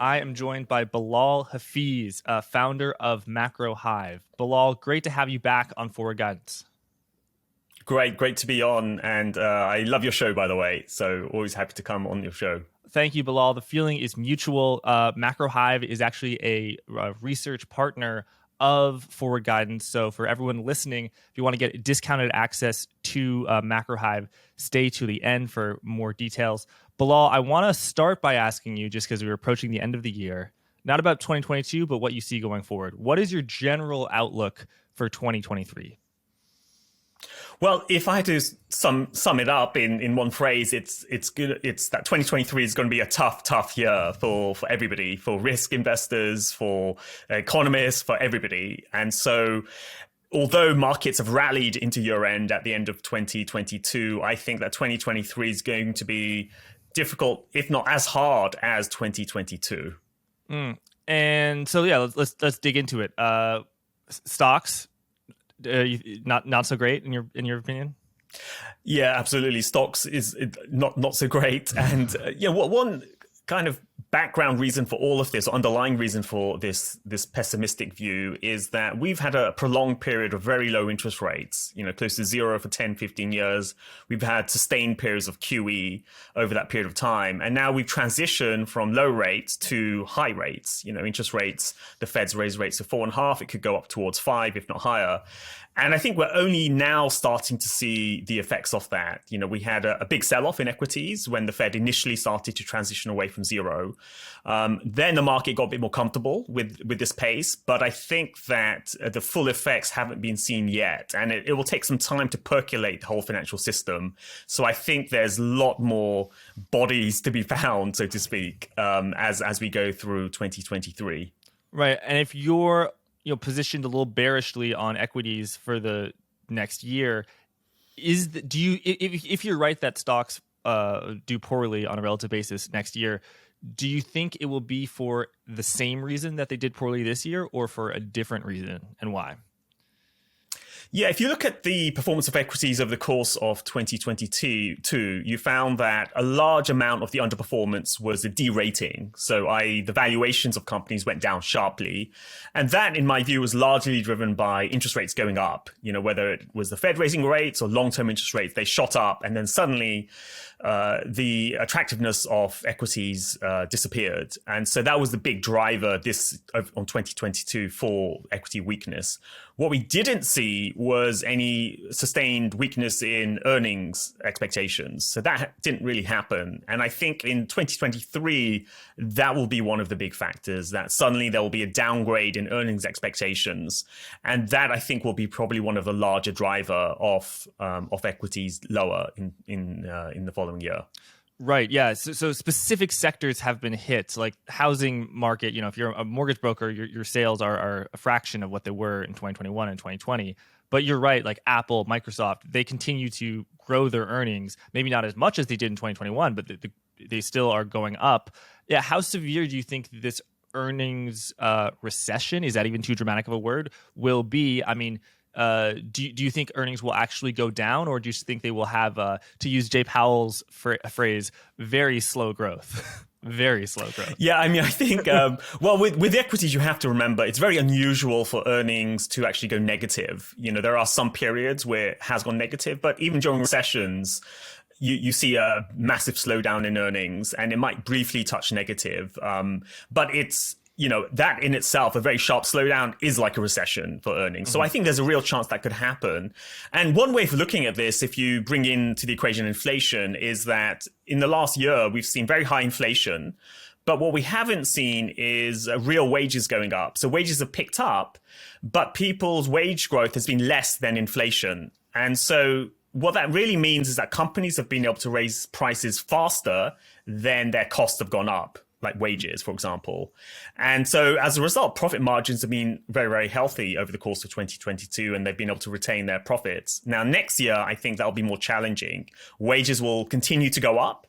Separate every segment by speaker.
Speaker 1: I am joined by Bilal Hafeez, founder of Macro Hive. Bilal, great to have you back on Forward Guidance.
Speaker 2: Great to be on. And I love your show, by the way. So always happy to come on your show.
Speaker 1: Thank you, Bilal. The feeling is mutual. Macro Hive is actually a research partner of Forward Guidance. So for everyone listening, if you want to get discounted access to Macro Hive, stay to the end for more details. Bilal, I want to start by asking you, just because we're approaching the end of the year, not about 2022, but what you see going forward. What is your general outlook for 2023?
Speaker 2: Well, if I had to sum it up in one phrase, it's good. It's that 2023 is going to be a tough year for everybody, for risk investors, for economists, for everybody. And so, although markets have rallied into year end at the end of 2022, I think that 2023 is going to be difficult, if not as hard as 2022.
Speaker 1: And so, yeah, let's dig into it. Stocks. Not so great in your opinion?
Speaker 2: Yeah, absolutely. Stocks is not so great, and one kind of background reason for all of this, or underlying reason for this pessimistic view, is that we've had a prolonged period of very low interest rates, close to zero for 10, 15 years. We've had sustained periods of QE over that period of time. And now we've transitioned from low rates to high rates. Interest rates, the Fed's raised rates to 4.5. It could go up towards 5, if not higher. And I think we're only now starting to see the effects of that. We had a big sell-off in equities when the Fed initially started to transition away from zero. Then the market got a bit more comfortable with this pace. But I think that the full effects haven't been seen yet. And it will take some time to percolate the whole financial system. So I think there's a lot more bodies to be found, so to speak, as we go through 2023.
Speaker 1: Right. And if you're positioned a little bearishly on equities for the next year, if you're right that stocks do poorly on a relative basis next year, do you think it will be for the same reason that they did poorly this year, or for a different reason, and why?
Speaker 2: Yeah, if you look at the performance of equities over the course of 2022, you found that a large amount of the underperformance was a derating. So i.e. the valuations of companies went down sharply. And that, in my view, was largely driven by interest rates going up. Whether it was the Fed raising rates or long-term interest rates, they shot up. And then suddenly the attractiveness of equities disappeared. And so that was the big driver on 2022 for equity weakness. What we didn't see was any sustained weakness in earnings expectations. So that didn't really happen. And I think in 2023, that will be one of the big factors, that suddenly there will be a downgrade in earnings expectations. And that, I think, will be probably one of the larger driver of equities lower in the following year.
Speaker 1: Right. Yeah. So specific sectors have been hit, like housing market. If you're a mortgage broker, your sales are a fraction of what they were in 2021 and 2020. But you're right, like Apple, Microsoft, they continue to grow their earnings, maybe not as much as they did in 2021, but they still are going up. Yeah. How severe do you think this earnings recession, is that even too dramatic of a word, will be? I mean, do you think earnings will actually go down, or do you think they will have, to use Jay Powell's phrase, very slow growth? Very slow growth.
Speaker 2: Yeah, I mean, I think, well, with equities, you have to remember it's very unusual for earnings to actually go negative. There are some periods where it has gone negative, but even during recessions, you see a massive slowdown in earnings, and it might briefly touch negative. But it's, that in itself, a very sharp slowdown is like a recession for earnings. So I think there's a real chance that could happen. And one way of looking at this, if you bring into the equation inflation, is that in the last year, we've seen very high inflation. But what we haven't seen is real wages going up. So wages have picked up, but people's wage growth has been less than inflation. And so what that really means is that companies have been able to raise prices faster than their costs have gone up, like wages, for example. And so as a result, profit margins have been very, very healthy over the course of 2022, and they've been able to retain their profits. Now, next year, I think that'll be more challenging. Wages will continue to go up,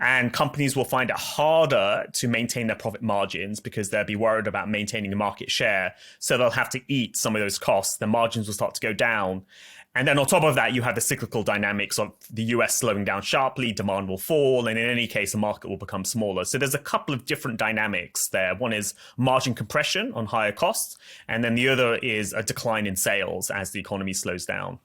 Speaker 2: and companies will find it harder to maintain their profit margins because they'll be worried about maintaining the market share. So they'll have to eat some of those costs. The margins will start to go down. And then on top of that, you have the cyclical dynamics of the US slowing down sharply, demand will fall, and in any case, the market will become smaller. So there's a couple of different dynamics there. One is margin compression on higher costs, and then the other is a decline in sales as the economy slows down.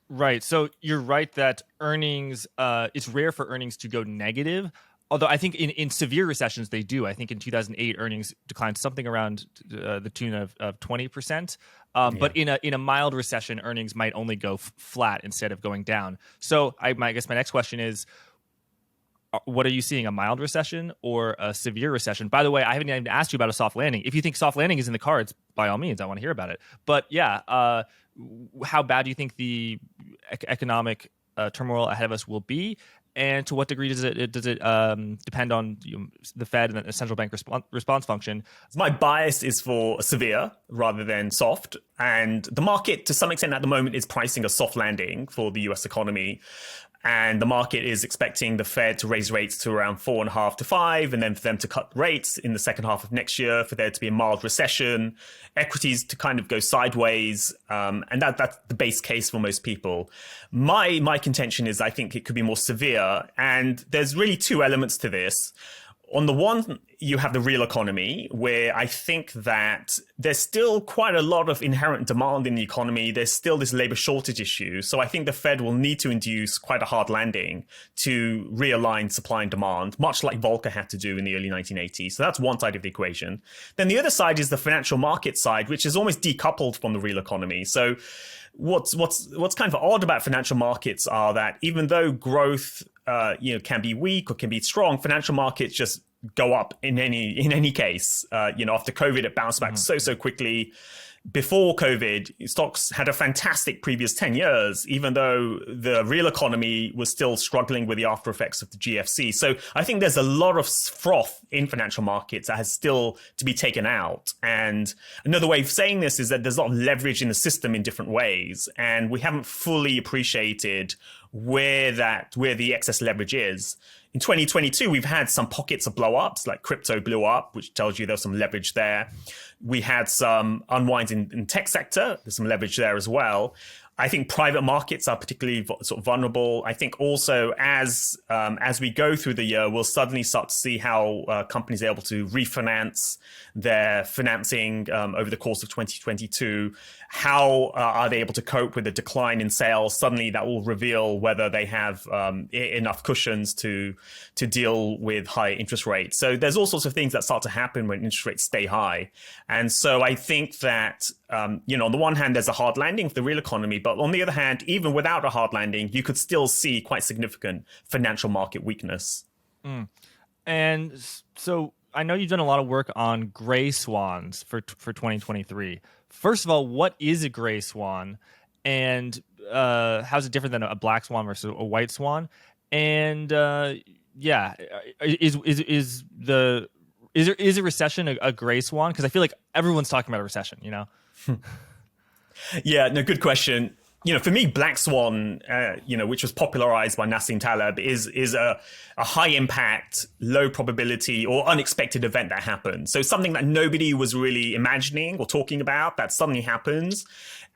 Speaker 1: Right. So you're right that earnings, it's rare for earnings to go negative. Although I think in severe recessions, they do. I think in 2008, earnings declined something around the tune of 20%. But in a mild recession, earnings might only go flat instead of going down. So I guess my next question is, what are you seeing, a mild recession or a severe recession? By the way, I haven't even asked you about a soft landing. If you think soft landing is in the cards, by all means, I want to hear about it. But yeah, how bad do you think the economic turmoil ahead of us will be? And to what degree does it depend on the Fed and the central bank response function?
Speaker 2: My bias is for severe rather than soft. And the market, to some extent at the moment, is pricing a soft landing for the US economy. And the market is expecting the Fed to raise rates to around 4.5 to 5, and then for them to cut rates in the second half of next year, for there to be a mild recession, equities to kind of go sideways. And that's the base case for most people. My contention is I think it could be more severe. And there's really two elements to this. On the one, you have the real economy, where I think that there's still quite a lot of inherent demand in the economy. There's still this labor shortage issue. So I think the Fed will need to induce quite a hard landing to realign supply and demand, much like Volcker had to do in the early 1980s. So that's one side of the equation. Then the other side is the financial market side, which is almost decoupled from the real economy. So what's kind of odd about financial markets are that even though growth can be weak or can be strong, financial markets just go up in any case. After COVID, it bounced back so quickly. Before COVID, stocks had a fantastic previous 10 years, even though the real economy was still struggling with the after effects of the GFC. So I think there's a lot of froth in financial markets that has still to be taken out. And another way of saying this is that there's a lot of leverage in the system in different ways. And we haven't fully appreciated where the excess leverage is. In 2022, we've had some pockets of blow-ups, like crypto blew up, which tells you there's some leverage there. We had some unwinds in tech sector. There's some leverage there as well. I think private markets are particularly sort of vulnerable. I think also as we go through the year, we'll suddenly start to see how companies are able to refinance their financing over the course of 2022. How are they able to cope with the decline in sales? Suddenly that will reveal whether they have enough cushions to deal with high interest rates. So there's all sorts of things that start to happen when interest rates stay high. And so I think that, on the one hand, there's a hard landing for the real economy. But on the other hand, even without a hard landing, you could still see quite significant financial market weakness.
Speaker 1: And so I know you've done a lot of work on gray swans for 2023. First of all, what is a gray swan, and how's it different than a black swan versus a white swan? And is a recession a gray swan? Because I feel like everyone's talking about a recession.
Speaker 2: Yeah, no, good question. For me, Black Swan, which was popularized by Nassim Taleb, is a high impact, low probability or unexpected event that happens. So something that nobody was really imagining or talking about that suddenly happens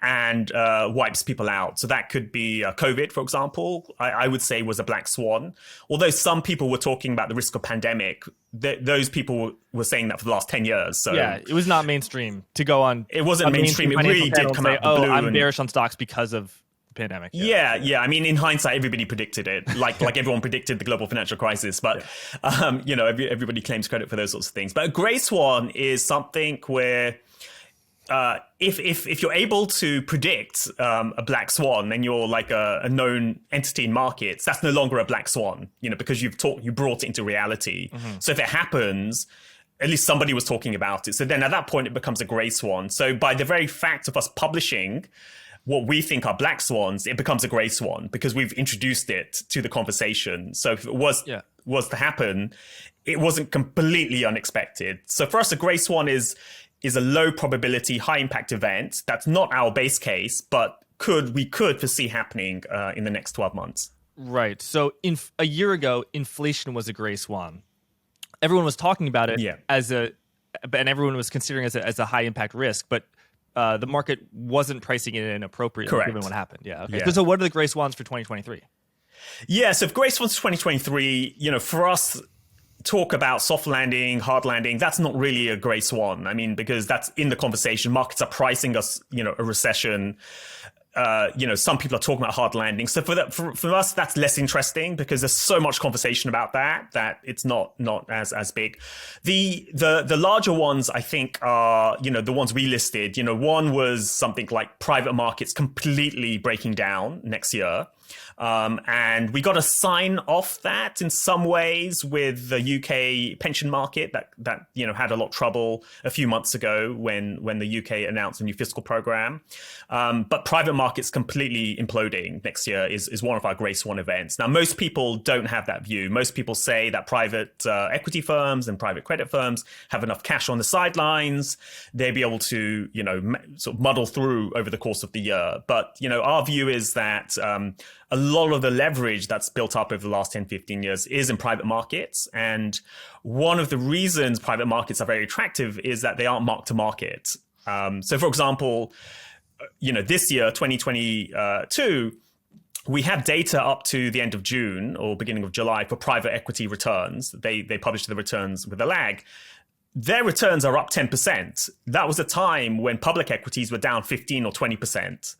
Speaker 2: and wipes people out. So that could be COVID, for example, I would say was a black swan. Although some people were talking about the risk of pandemic, those people were saying that for the last 10 years. So
Speaker 1: yeah, it was not mainstream to go on.
Speaker 2: It wasn't mainstream. It really did come out of the blue.
Speaker 1: I'm bearish on stocks because of the pandemic.
Speaker 2: Yeah. I mean, in hindsight, everybody predicted it, like everyone predicted the global financial crisis. But, everybody claims credit for those sorts of things. But a gray swan is something where if you're able to predict a black swan, then you're like a known entity in markets. That's no longer a black swan, because you brought it into reality. So if it happens, at least somebody was talking about it. So then at that point, it becomes a gray swan. So by the very fact of us publishing what we think are black swans, it becomes a gray swan because we've introduced it to the conversation. So if it was to happen, it wasn't completely unexpected. So for us, a gray swan is a low probability, high impact event. That's not our base case, but we could foresee happening in the next 12 months.
Speaker 1: Right. So a year ago, inflation was a gray swan. Everyone was talking about it and everyone was considering it as a high impact risk. But the market wasn't pricing it in appropriately
Speaker 2: Correct.
Speaker 1: given what happened. Yeah. Okay.
Speaker 2: Yeah.
Speaker 1: So what are the gray swans for 2023?
Speaker 2: Yeah, so for Gray Swans 2023, for us, talk about soft landing, hard landing, that's not really a gray swan. I mean, because that's in the conversation. Markets are pricing us, a recession. Some people are talking about hard landing. So for us, that's less interesting because there's so much conversation about that it's not as big. The larger ones, I think, are, the ones we listed. One was something like private markets completely breaking down next year. And we got a sign off that in some ways with the UK pension market that had a lot of trouble a few months ago when the UK announced a new fiscal program. But private markets completely imploding next year is one of our Gray Swan events. Now, most people don't have that view. Most people say that private equity firms and private credit firms have enough cash on the sidelines. They'll be able to, sort of muddle through over the course of the year. But, our view is that a lot of the leverage that's built up over the last 10, 15 years is in private markets. And one of the reasons private markets are very attractive is that they aren't marked to market. So, for example, this year, 2022, we have data up to the end of June or beginning of July for private equity returns. They publish the returns with a lag. Their returns are up 10%. That was a time when public equities were down 15 or 20%.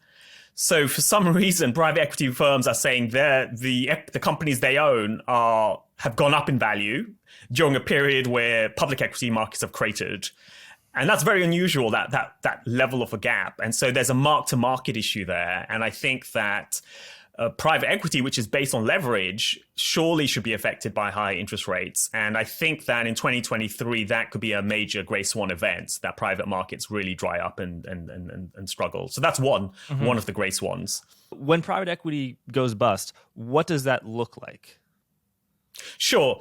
Speaker 2: So for some reason, private equity firms are saying the companies they own have gone up in value during a period where public equity markets have cratered. And that's very unusual, that level of a gap. And so there's a mark-to-market issue there. And I think that private equity, which is based on leverage, surely should be affected by high interest rates. And I think that in 2023, that could be a major Gray Swan event, that private markets really dry up and struggle. So that's one of the Gray Swans.
Speaker 1: When private equity goes bust, what does that look like?
Speaker 2: Sure.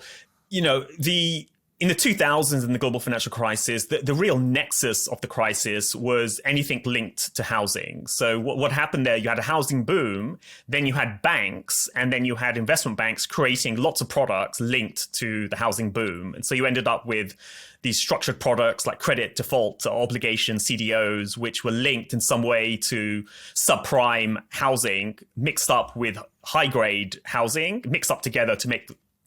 Speaker 2: In the 2000s, in the global financial crisis, the real nexus of the crisis was anything linked to housing. So what happened there, you had a housing boom, then you had banks, and then you had investment banks creating lots of products linked to the housing boom. And so you ended up with these structured products like credit default obligations, CDOs, which were linked in some way to subprime housing, mixed up with high-grade housing, mixed up together to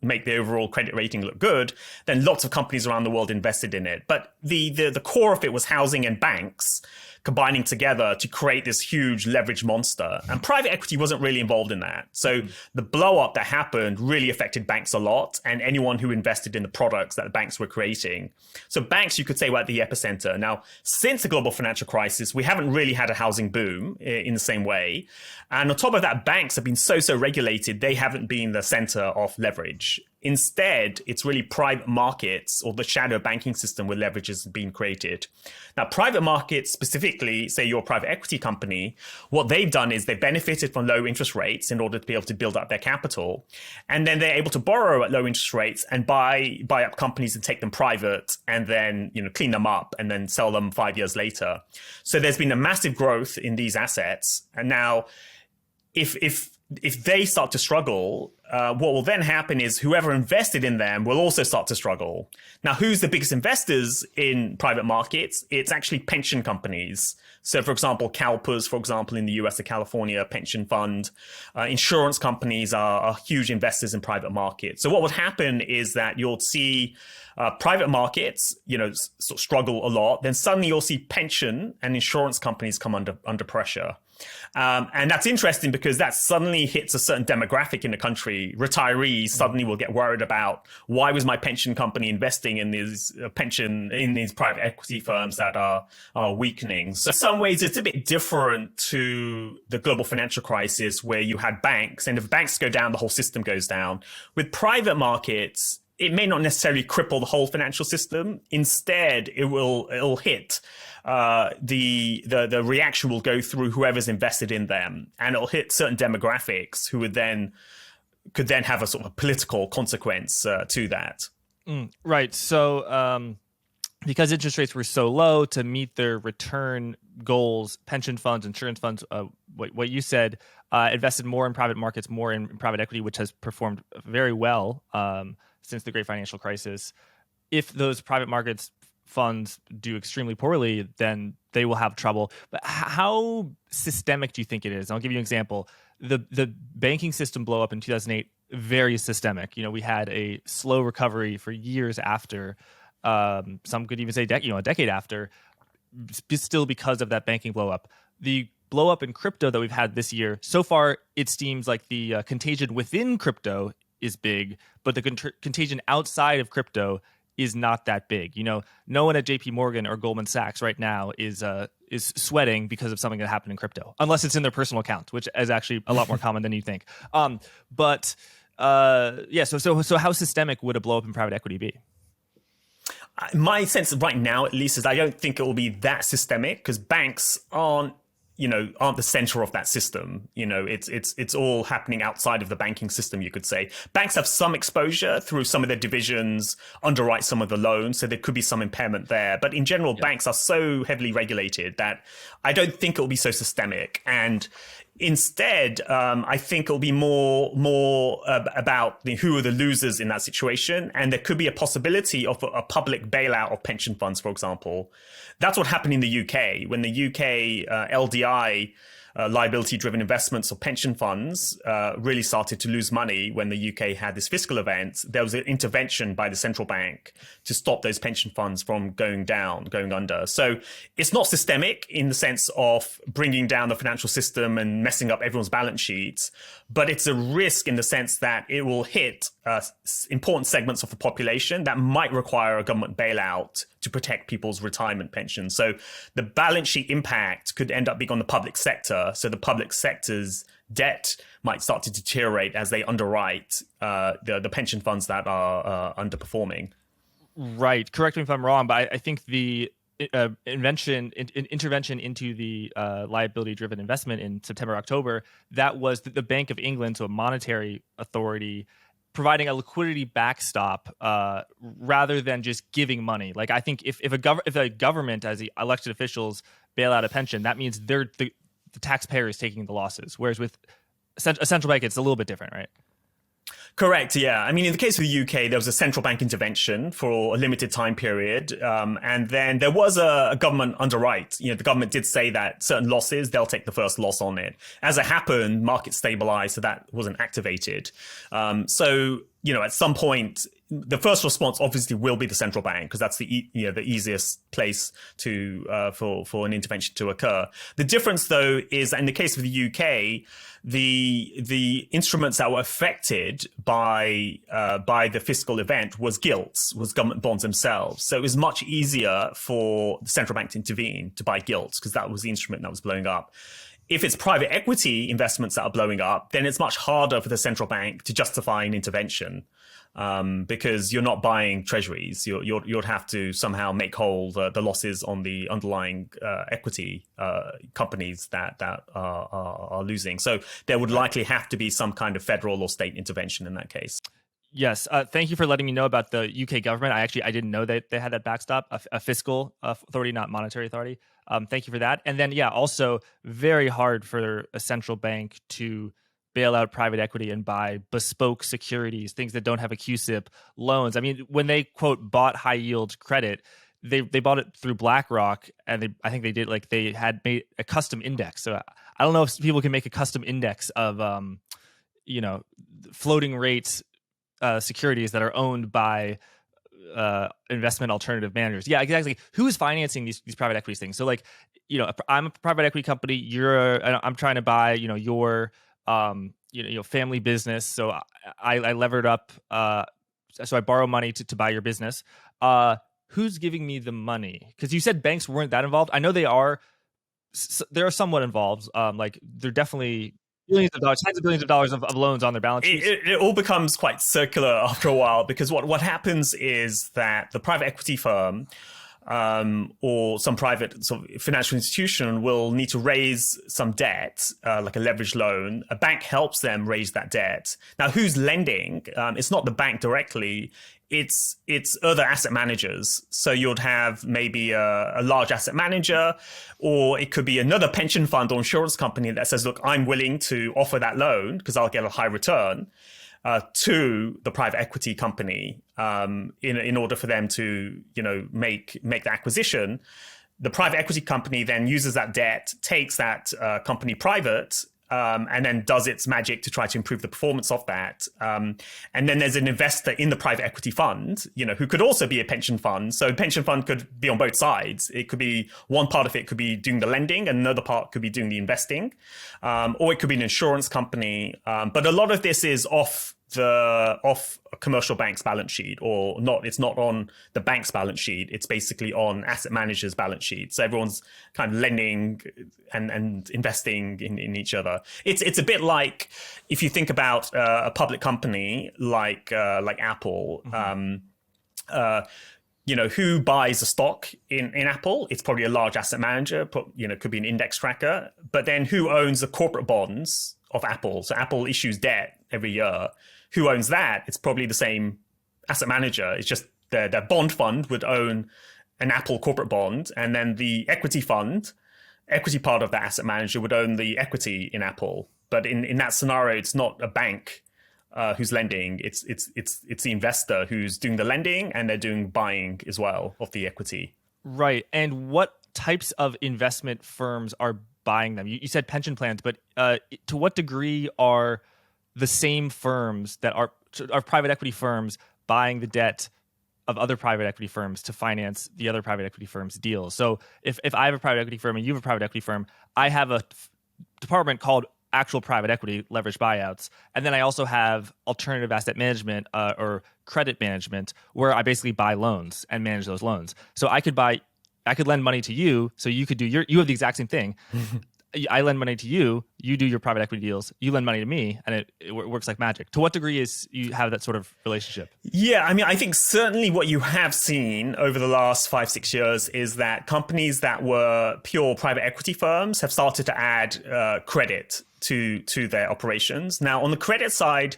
Speaker 2: make the overall credit rating look good. Then lots of companies around the world invested in it. But the core of it was housing and banks combining together to create this huge leverage monster. And private equity wasn't really involved in that. So the blow up that happened really affected banks a lot and anyone who invested in the products that the banks were creating. So banks, you could say, were at the epicenter. Now, since the global financial crisis, we haven't really had a housing boom in the same way. And on top of that, banks have been so regulated, they haven't been the center of leverage. Instead, it's really private markets or the shadow banking system where leverage has been created. Now, private markets specifically, say you're a private equity company, what they've done is they've benefited from low interest rates in order to be able to build up their capital. And then they're able to borrow at low interest rates and buy up companies and take them private and then clean them up and then sell them 5 years later. So there's been a massive growth in these assets. And now, if they start to struggle, what will then happen is whoever invested in them will also start to struggle. Now, who's the biggest investors in private markets? It's actually pension companies. So, for example, CalPERS, for example, in the US, the California Pension Fund. Insurance companies are huge investors in private markets. So what would happen is that you'll see private markets, sort of struggle a lot. Then suddenly you'll see pension and insurance companies come under pressure. And that's interesting because that suddenly hits a certain demographic in the country. Retirees suddenly will get worried about, why was my pension company investing in these private equity firms that are weakening? So in some ways, it's a bit different to the global financial crisis where you had banks, and if banks go down, the whole system goes down. With private markets, it may not necessarily cripple the whole financial system. Instead, it'll hit. The reaction will go through whoever's invested in them, and it'll hit certain demographics who could then have a sort of political consequence to that.
Speaker 1: Right. So because interest rates were so low to meet their return goals, pension funds, insurance funds, what you said, invested more in private markets, more in private equity, which has performed very well since the great financial crisis. If those private markets funds do extremely poorly, then they will have trouble. But how systemic do you think it is? I'll give you an example. The banking system blow up in 2008, very systemic. We had a slow recovery for years after. Some could even say a decade after, still because of that banking blow up. The blow up in crypto that we've had this year, so far it seems like the contagion within crypto is big, but the contagion outside of crypto is not that big. No one at JP Morgan or Goldman Sachs right now is sweating because of something that happened in crypto, unless it's in their personal account, which is actually a lot more common than you think. So how systemic would a blow up in private equity be?
Speaker 2: My sense right now, at least, is I don't think it will be that systemic, because banks aren't the center of that system. It's all happening outside of the banking system, you could say. Banks have some exposure through some of their divisions, underwrite some of the loans, so there could be some impairment there. But in general, banks are so heavily regulated that I don't think it will be so systemic. And instead, I think it'll be more about who are the losers in that situation. And there could be a possibility of a public bailout of pension funds, for example. That's what happened in the UK when the UK LDI, liability-driven investments or pension funds, really started to lose money when the UK had this fiscal event. There was an intervention by the central bank to stop those pension funds from going under. So it's not systemic in the sense of bringing down the financial system and messing up everyone's balance sheets, but it's a risk in the sense that it will hit important segments of the population that might require a government bailout to protect people's retirement pensions. So the balance sheet impact could end up being on the public sector. So the public sector's debt might start to deteriorate as they underwrite the pension funds that are underperforming. Right.
Speaker 1: Correct me if I'm wrong, but I think the intervention into the liability-driven investment in September, October, that was the Bank of England, so a monetary authority, providing a liquidity backstop rather than just giving money. Like, I think if a government, as the elected officials, bail out a pension, that means the taxpayer is taking the losses. Whereas with a central bank, it's a little bit different, right?
Speaker 2: Correct, yeah. I mean, in the case of the UK, there was a central bank intervention for a limited time period. And then there was a government underwrite. The government did say that certain losses, they'll take the first loss on it. As it happened, markets stabilized, so that wasn't activated. At some point, the first response obviously will be the central bank, because that's the easiest place for an intervention to occur. The difference, though, is that in the case of the UK, the instruments that were affected by the fiscal event was gilts, was government bonds themselves. So it was much easier for the central bank to intervene to buy gilts, because that was the instrument that was blowing up. If it's private equity investments that are blowing up, then it's much harder for the central bank to justify an intervention, because you're not buying treasuries. You'd have to somehow make whole the losses on the underlying equity companies that are losing. So there would likely have to be some kind of federal or state intervention in that case.
Speaker 1: Yes. Thank you for letting me know about the UK government. I didn't know that they had that backstop, a fiscal authority, not monetary authority. Thank you for that. And then, also very hard for a central bank to bail out private equity and buy bespoke securities, things that don't have a QSIP, loans. I mean, when they, quote, bought high yield credit, they bought it through BlackRock, and I think they had made a custom index. So I don't know if people can make a custom index of, floating rates securities that are owned by investment alternative managers. Yeah, exactly. Who is financing these private equity things? So, I'm a private equity company. I'm trying to buy, your family business. So I levered up. So I borrow money to buy your business. Who's giving me the money? Because you said banks weren't that involved. I know they are. They're somewhat involved. They're definitely billions of dollars, tens of billions of dollars of loans on their balance sheets.
Speaker 2: It all becomes quite circular after a while, because what happens is that the private equity firm or some private sort of financial institution will need to raise some debt, like a leveraged loan. A bank helps them raise that debt. Now, who's lending? It's not the bank directly. It's other asset managers. So you'd have maybe a large asset manager, or it could be another pension fund or insurance company that says, look, I'm willing to offer that loan because I'll get a high return. to the private equity company in order for them to, make the acquisition. The private equity company then uses that debt, takes that company private, and then does its magic to try to improve the performance of that. And then there's an investor in the private equity fund, who could also be a pension fund. So pension fund could be on both sides. It could be one part of it could be doing the lending, and another part could be doing the investing, or it could be an insurance company. But a lot of this is off a commercial bank's balance sheet, or not. It's not on the bank's balance sheet. It's basically on asset managers' balance sheet. So everyone's kind of lending and investing in each other. It's a bit like if you think about a public company like Apple. Who buys a stock in Apple? It's probably a large asset manager. Could be an index tracker. But then who owns the corporate bonds of Apple? So Apple issues debt every year. Who owns that? It's probably the same asset manager. It's just their bond fund would own an Apple corporate bond, and then the equity part of that asset manager would own the equity in Apple. But in that scenario, it's not a bank who's lending. It's the investor who's doing the lending, and they're doing buying as well of the equity.
Speaker 1: Right. And what types of investment firms are buying them? You said pension plans, but to what degree are the same firms that are private equity firms buying the debt of other private equity firms to finance the other private equity firms' deals? So if I have a private equity firm and you have a private equity firm, I have a department called actual private equity leveraged buyouts. And then I also have alternative asset management or credit management, where I basically buy loans and manage those loans. So I could lend money to you, so you could do you have the exact same thing. I lend money to you, you do your private equity deals, you lend money to me, and it works like magic. To what degree you have that sort of relationship?
Speaker 2: Yeah, I think certainly what you have seen over the last 5-6 years is that companies that were pure private equity firms have started to add credit to their operations. Now, on the credit side,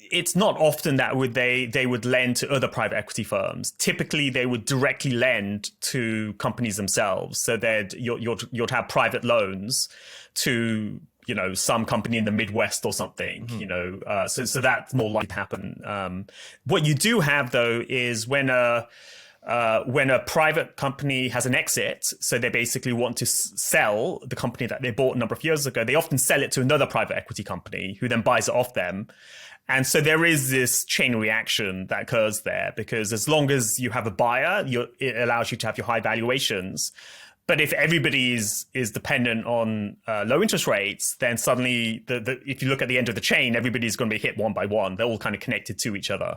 Speaker 2: it's not often that they would lend to other private equity firms. Typically, they would directly lend to companies themselves. So you'd have private loans to some company in the Midwest or something. So that's more likely to happen. What you do have though is when a private company has an exit, so they basically want to sell the company that they bought a number of years ago, they often sell it to another private equity company who then buys it off them. And so there is this chain reaction that occurs there, because as long as you have a buyer, it allows you to have your high valuations. But if everybody is dependent on low interest rates, then suddenly, if you look at the end of the chain, everybody's going to be hit one by one. They're all kind of connected to each other.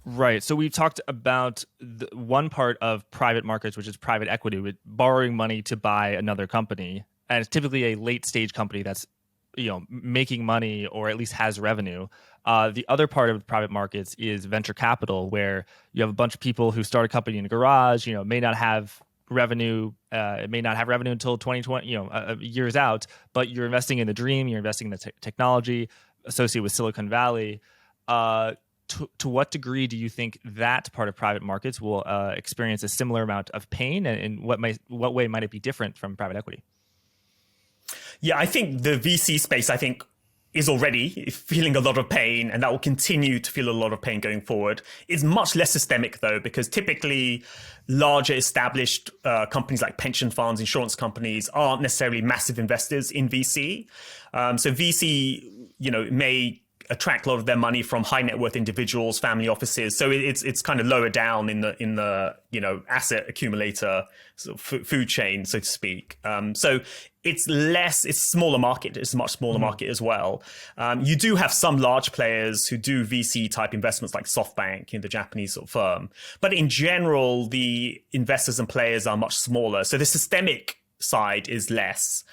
Speaker 1: Right. So we've talked about one part of private markets, which is private equity, with borrowing money to buy another company. And it's typically a late stage company that's making money, or at least has revenue. The other part of private markets is venture capital, where you have a bunch of people who start a company in a garage, may not have revenue. It may not have revenue until 2020, years out, but you're investing in the dream, you're investing in the technology associated with Silicon Valley. To what degree do you think that part of private markets will experience a similar amount of pain, and what way might it be different from private equity?
Speaker 2: Yeah, I think the VC space, is already feeling a lot of pain, and that will continue to feel a lot of pain going forward. It's much less systemic, though, because typically larger established companies like pension funds, insurance companies aren't necessarily massive investors in VC. So VC, may attract a lot of their money from high net worth individuals, family offices. So it's kind of lower down in the asset accumulator sort of food chain, so to speak. So it's smaller market. It's a much smaller market as well. You do have some large players who do VC type investments, like SoftBank, the Japanese sort of firm. But in general, the investors and players are much smaller. So the systemic side is less.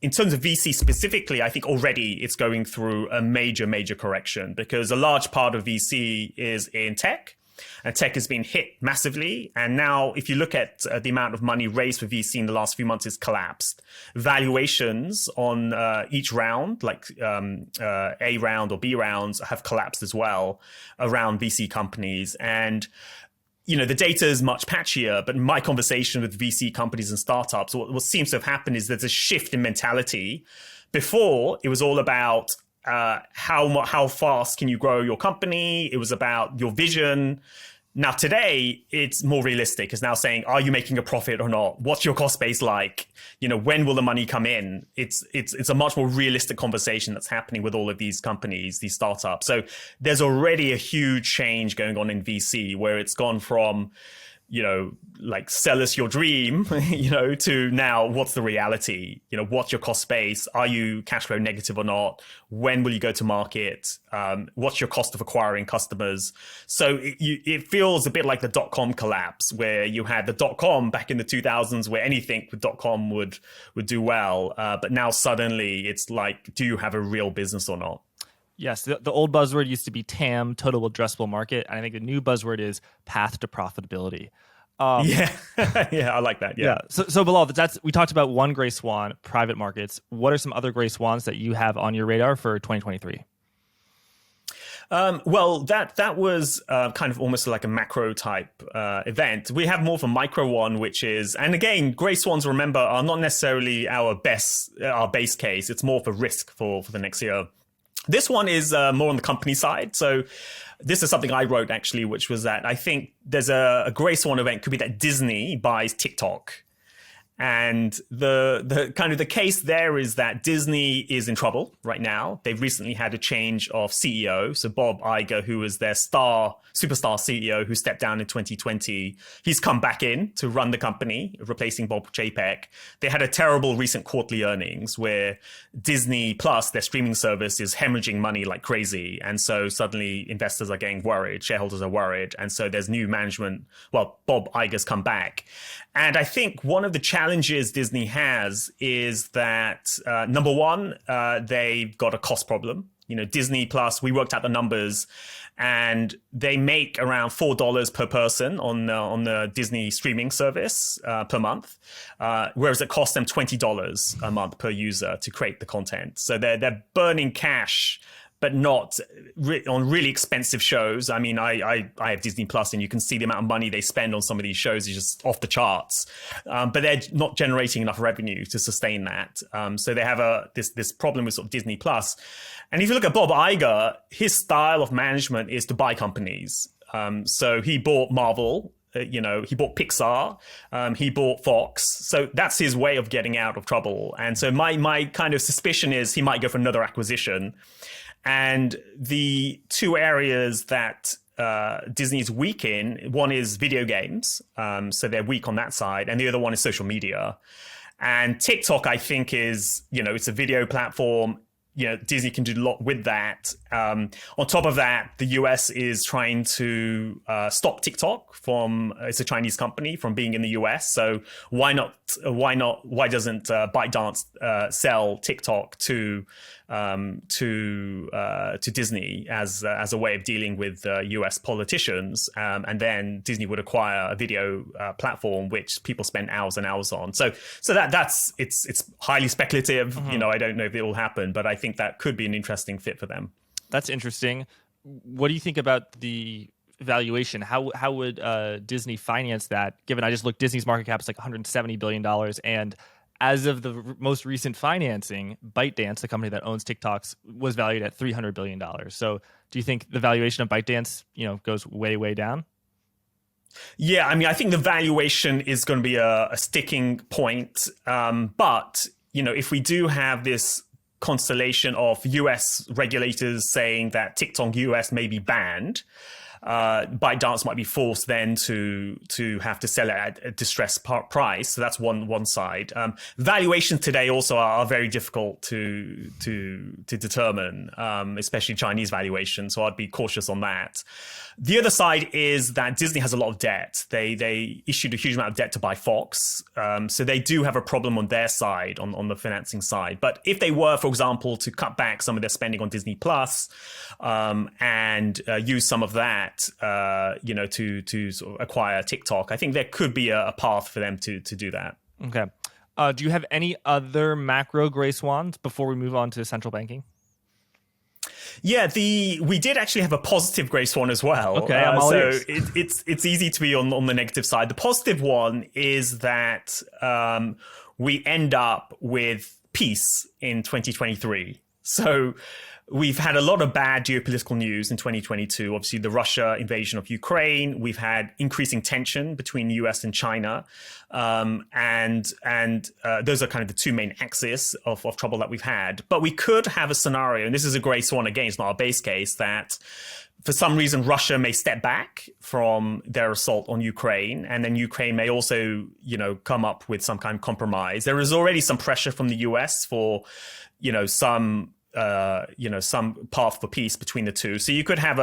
Speaker 2: In terms of VC specifically, I think already it's going through a major correction, because a large part of VC is in tech, and tech has been hit massively. And now if you look at the amount of money raised for VC in the last few months, it's collapsed. Valuations on each round, like A round or B rounds, have collapsed as well around VC companies. And the data is much patchier, but in my conversation with VC companies and startups, what seems to have happened is there's a shift in mentality. Before, it was all about how fast can you grow your company. It was about your vision. Now today, it's more realistic. It's now saying, are you making a profit or not? What's your cost base like? When will the money come in? It's a much more realistic conversation that's happening with all of these companies, these startups. So there's already a huge change going on in VC where it's gone from like sell us your dream, to now what's the reality? What's your cost base? Are you cash flow negative or not? When will you go to market? What's your cost of acquiring customers? So it feels a bit like the dot-com collapse where you had the dot-com back in the 2000s where anything with dot-com would do well. But now suddenly it's like, do you have a real business or not?
Speaker 1: Yes, the old buzzword used to be TAM, total addressable market, and I think the new buzzword is path to profitability.
Speaker 2: Yeah, I like that. Yeah.
Speaker 1: So Bilal, we talked about one gray swan, private markets. What are some other gray swans that you have on your radar for 2023?
Speaker 2: Well, that was kind of almost like a macro type event. We have more of a micro one, which is, and again, gray swans, remember, are not necessarily our base case. It's more of a risk for the next year. This one is more on the company side. So this is something I wrote, actually, which was that I think there's a gray swan event could be that Disney buys TikTok. And the kind of the case there is that Disney is in trouble right now. They've recently had a change of CEO. So Bob Iger, who was their superstar CEO who stepped down in 2020, he's come back in to run the company, replacing Bob Chapek. They had a terrible recent quarterly earnings where Disney Plus, their streaming service, is hemorrhaging money like crazy. And so suddenly investors are getting worried, shareholders are worried. And so there's new management. Well, Bob Iger's come back. And I think one of the challenges Disney has is that, number one, they've got a cost problem. Disney Plus, we worked out the numbers, and they make around $4 per person on the Disney streaming service per month, whereas it costs them $20 a month per user to create the content. So they're burning cash, but not on really expensive shows. I mean, I have Disney Plus, and you can see the amount of money they spend on some of these shows is just off the charts. But they're not generating enough revenue to sustain that. So they have this problem with sort of Disney Plus. And if you look at Bob Iger, his style of management is to buy companies. So he bought Marvel. He bought Pixar, he bought Fox. So that's his way of getting out of trouble. And so my kind of suspicion is he might go for another acquisition. And the two areas that Disney's weak in, one is video games. So they're weak on that side. And the other one is social media. And TikTok, I think, is, it's a video platform. Disney can do a lot with that. On top of that, the US is trying to stop TikTok it's a Chinese company, from being in the US. So why doesn't ByteDance sell TikTok to Disney as a way of dealing with US politicians, and then Disney would acquire a video platform which people spend hours and hours on. So that's it's highly speculative.
Speaker 1: Mm-hmm.
Speaker 2: I don't know if it will happen, but I think that could be an interesting fit for them.
Speaker 1: That's interesting. What do you think about the valuation? How would Disney finance that? Given I just looked, Disney's market cap is like $170 billion, and as of the most recent financing, ByteDance, the company that owns TikToks, was valued at $300 billion. So do you think the valuation of ByteDance, goes way, way down?
Speaker 2: Yeah, I mean, I think the valuation is going to be a sticking point. But, if we do have this constellation of US regulators saying that TikTok US may be banned, ByteDance might be forced then to have to sell it at a distressed price. So that's one side. Valuations today also are very difficult to determine, especially Chinese valuations. So I'd be cautious on that. The other side is that Disney has a lot of debt. They issued a huge amount of debt to buy Fox. So they do have a problem on their side, on the financing side. But if they were, for example, to cut back some of their spending on Disney Plus, and use some of that, to sort of acquire TikTok, I think there could be a path for them to do that.
Speaker 1: Okay. Do you have any other macro gray swans before we move on to central banking?
Speaker 2: Yeah, we did actually have a positive gray swan as well.
Speaker 1: Okay, I'm all ears.
Speaker 2: It's easy to be on the negative side. The positive one is that we end up with peace in 2023. So We've had a lot of bad geopolitical news in 2022. Obviously, the Russia invasion of Ukraine. We've had increasing tension between the US and China. And those are kind of the two main axes of trouble that we've had. But we could have a scenario, and this is a gray swan again, it's not our base case, that for some reason, Russia may step back from their assault on Ukraine, and then Ukraine may also, come up with some kind of compromise. There is already some pressure from the US for, some path for peace between the two. So you could have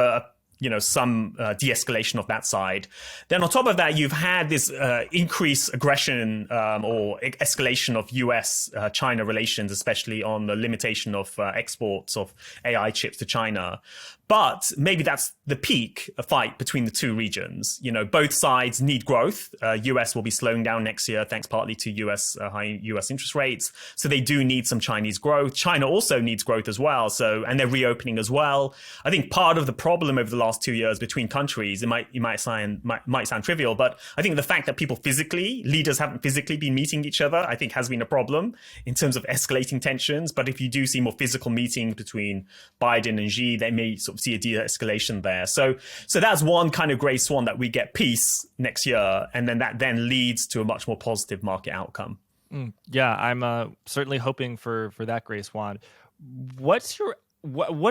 Speaker 2: some de-escalation of that side. Then on top of that, you've had this increased aggression or escalation of US-China relations, especially on the limitation of exports of AI chips to China. But maybe that's the peak fight between the two regions. Both sides need growth. US will be slowing down next year, thanks partly to high US interest rates. So they do need some Chinese growth. China also needs growth as well. And they're reopening as well. I think part of the problem over the last 2 years between countries, it might sound trivial, but I think the fact that leaders haven't physically been meeting each other, I think has been a problem in terms of escalating tensions. But if you do see more physical meetings between Biden and Xi, they may sort of see a de-escalation there. So that's one kind of gray swan, that we get peace next year, and then that then leads to a much more positive market outcome.
Speaker 1: Yeah, I'm certainly hoping for that gray swan. What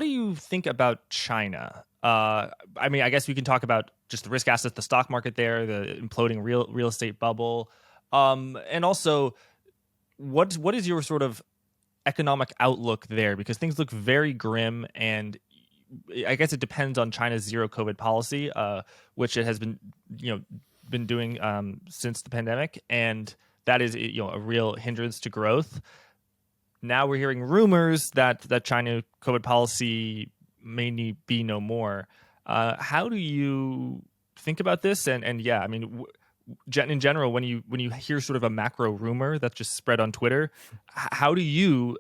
Speaker 1: do you think about China? I guess we can talk about just the risk assets, the stock market there, the imploding real estate bubble, and also what is your sort of economic outlook there? Because things look very grim, and I guess it depends on China's zero COVID policy, which it has been doing since the pandemic, and that is a real hindrance to growth. Now we're hearing rumors that China COVID policy may be no more. How do you think about this? And yeah, in general, when you hear sort of a macro rumor that's just spread on Twitter, how do you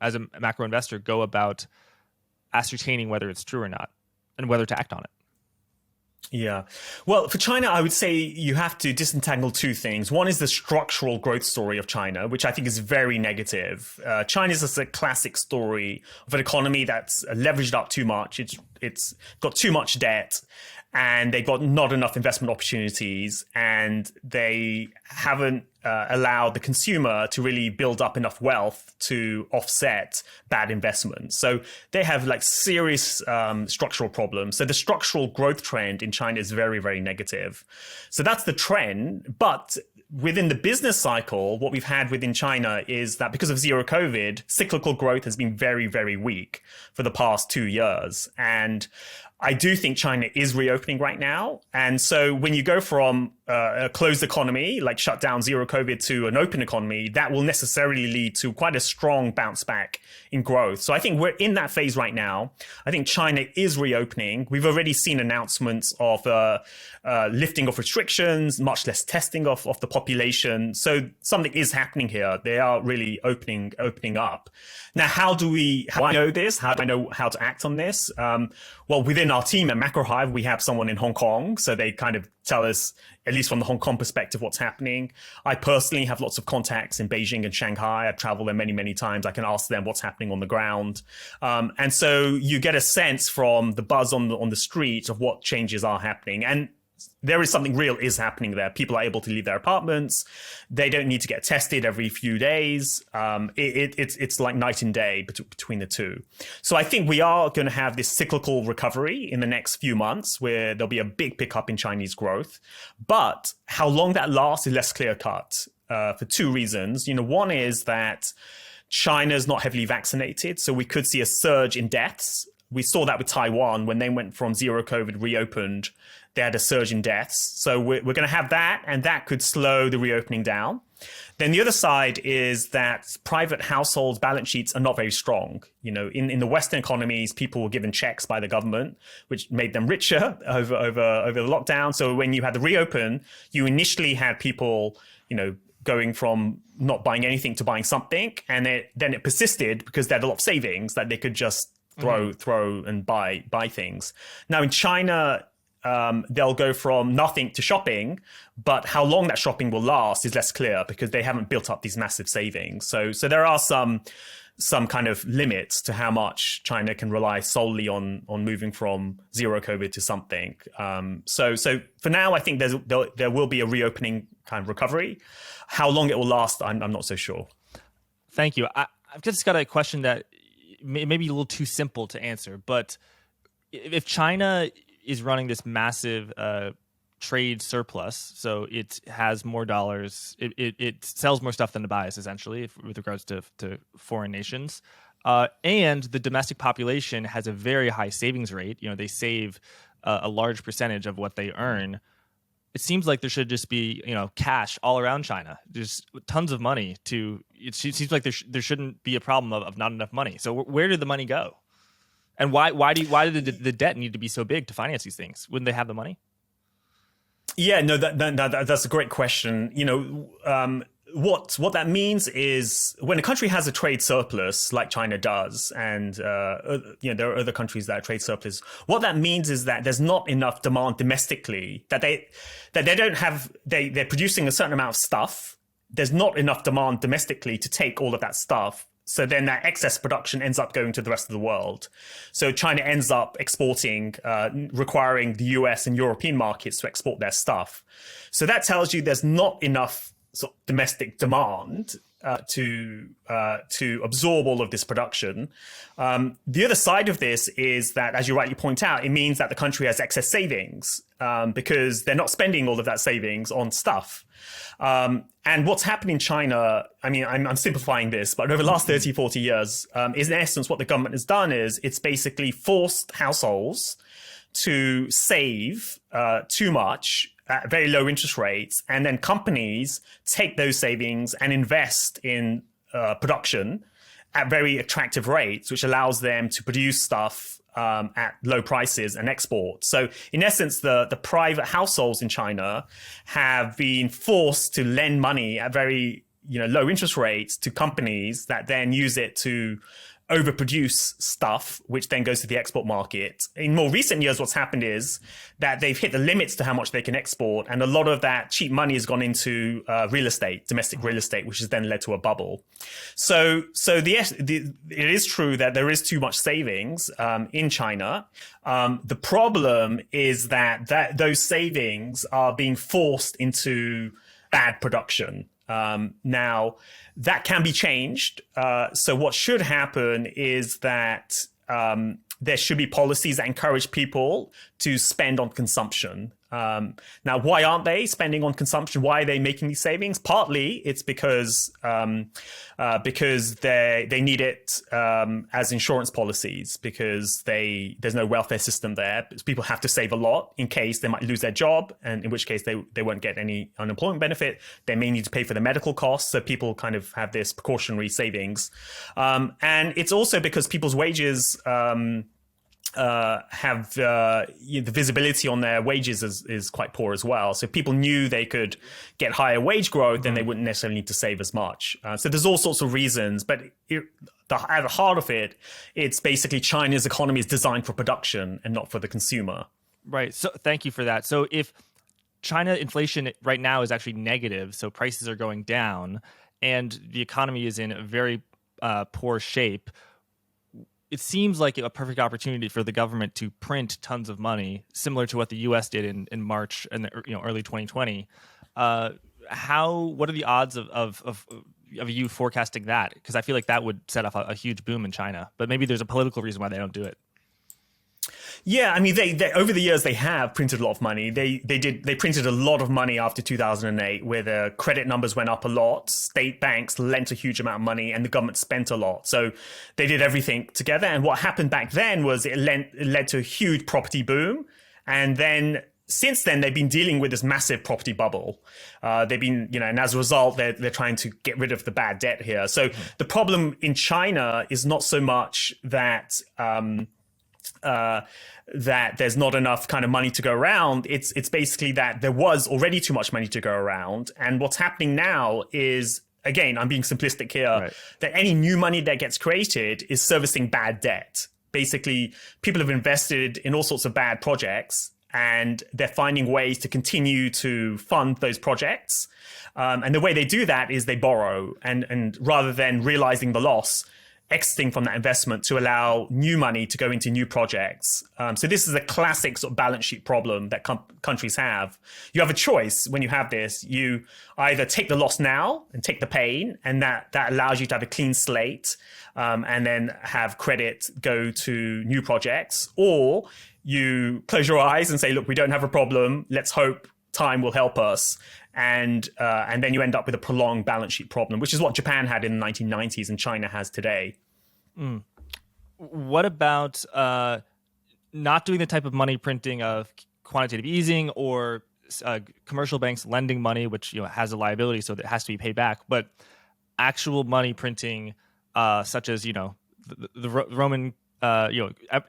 Speaker 1: as a macro investor go about ascertaining whether it's true or not, and whether to act on it?
Speaker 2: Yeah. Well, for China, I would say you have to disentangle two things. One is the structural growth story of China, which I think is very negative. China is just a classic story of an economy that's leveraged up too much. It's got too much debt, and they got not enough investment opportunities, and they haven't allowed the consumer to really build up enough wealth to offset bad investments. So they have serious structural problems. So the structural growth trend in China is very, very negative. So that's the trend. But within the business cycle, what we've had within China is that because of zero COVID, cyclical growth has been very, very weak for the past 2 years. And I do think China is reopening right now. And so when you go from a closed economy, like shut down zero COVID, to an open economy, that will necessarily lead to quite a strong bounce back in growth. So I think we're in that phase right now. I think China is reopening. We've already seen announcements of lifting of restrictions, much less testing of the population. So something is happening here. They are really opening up. Now, how do I know this? How do I know how to act on this? Well, within our team at Macro Hive, we have someone in Hong Kong. So they kind of tell us, at least from the Hong Kong perspective, what's happening. I personally have lots of contacts in Beijing and Shanghai. I've traveled there many, many times. I can ask them what's happening on the ground. And so you get a sense from the buzz on the street of what changes are happening. And there is something real is happening there. People are able to leave their apartments. They don't need to get tested every few days. It's like night and day between the two. So I think we are going to have this cyclical recovery in the next few months, where there'll be a big pickup in Chinese growth. But how long that lasts is less clear cut for two reasons. One is that China's not heavily vaccinated, so we could see a surge in deaths. We saw that with Taiwan when they went from zero COVID, reopened. They had a surge in deaths. So we're going to have that, and that could slow the reopening down. Then the other side is that private households' balance sheets are not very strong. In the Western economies, people were given checks by the government, which made them richer over the lockdown. So when you had the reopen, you initially had people, going from not buying anything to buying something, and then it persisted because they had a lot of savings that they could just throw and buy things. Now in China, they'll go from nothing to shopping, but how long that shopping will last is less clear because they haven't built up these massive savings. So there are some some kind of limits to how much China can rely solely on moving from zero COVID to something. So for now, I think there will be a reopening kind of recovery. How long it will last, I'm not so sure.
Speaker 1: Thank you. I've just got a question that may be a little too simple to answer, but if China is running this massive trade surplus, so it has more dollars, it sells more stuff than it buys, essentially, with regards to foreign nations, and the domestic population has a very high savings rate. They save a large percentage of what they earn. It seems like there should just be cash all around China. There's tons of money it seems like there shouldn't be a problem of not enough money. So where did the money go? And why did the debt need to be so big to finance these things? Wouldn't they have the money?
Speaker 2: Yeah, no, that's a great question. What that means is when a country has a trade surplus, like China does, and there are other countries that have trade surplus. What that means is that there's not enough demand domestically, that they don't have. They're producing a certain amount of stuff. There's not enough demand domestically to take all of that stuff. So then that excess production ends up going to the rest of the world. So China ends up exporting, requiring the US and European markets to export their stuff. So that tells you there's not enough sort of domestic demand to absorb all of this production. The other side of this is that, as you rightly point out, it means that the country has excess savings because they're not spending all of that savings on stuff. And what's happened in China, I mean, I'm simplifying this, but over the last 30, 40 years, is in essence what the government has done is it's basically forced households to save too much at very low interest rates, and then companies take those savings and invest in production at very attractive rates, which allows them to produce stuff at low prices and export. So in essence, the private households in China have been forced to lend money at very low interest rates to companies that then use it to overproduce stuff, which then goes to the export market. In more recent years, what's happened is that they've hit the limits to how much they can export, and a lot of that cheap money has gone into real estate, domestic real estate, which has then led to a bubble. So it is true that there is too much savings in China. The problem is that those savings are being forced into bad production. Now, that can be changed. So what should happen is that there should be policies that encourage people to spend on consumption. Now, why aren't they spending on consumption? Why are they making these savings? Partly it's because they need it as insurance policies, because there's no welfare system there. People have to save a lot in case they might lose their job, and in which case they won't get any unemployment benefit. They may need to pay for the medical costs, so people kind of have this precautionary savings. And it's also because people's wages have the visibility on their wages is quite poor as well. So if people knew they could get higher wage growth, then they wouldn't necessarily need to save as much. So there's all sorts of reasons, but at the heart of it, it's basically China's economy is designed for production and not for the consumer.
Speaker 1: Right. So thank you for that. So if China inflation right now is actually negative, so prices are going down, and the economy is in a very poor shape, it seems like a perfect opportunity for the government to print tons of money, similar to what the U.S. did in March and early 2020. What are the odds of you forecasting that? Because I feel like that would set off a huge boom in China. But maybe there's a political reason why they don't do it.
Speaker 2: Yeah, I mean, they over the years they have printed a lot of money. They printed a lot of money after 2008, where the credit numbers went up a lot. State banks lent a huge amount of money, and the government spent a lot. So they did everything together. And what happened back then was it led to a huge property boom. And then since then, they've been dealing with this massive property bubble. They've been, and as a result, they're trying to get rid of the bad debt here. So the problem in China is not so much that that there's not enough kind of money to go around. It's basically that there was already too much money to go around. And what's happening now is, again, I'm being simplistic here, right, that any new money that gets created is servicing bad debt. Basically, people have invested in all sorts of bad projects, and they're finding ways to continue to fund those projects. And the way they do that is they borrow, and rather than realizing the loss, exiting from that investment to allow new money to go into new projects. So this is a classic sort of balance sheet problem that countries have. You have a choice when you have this. You either take the loss now and take the pain, and that allows you to have a clean slate, and then have credit go to new projects, or you close your eyes and say, look, we don't have a problem. Let's hope time will help us. And then you end up with a prolonged balance sheet problem, which is what Japan had in the 1990s and China has today.
Speaker 1: What about not doing the type of money printing of quantitative easing or commercial banks lending money, which has a liability, so that has to be paid back, but actual money printing, such as the Roman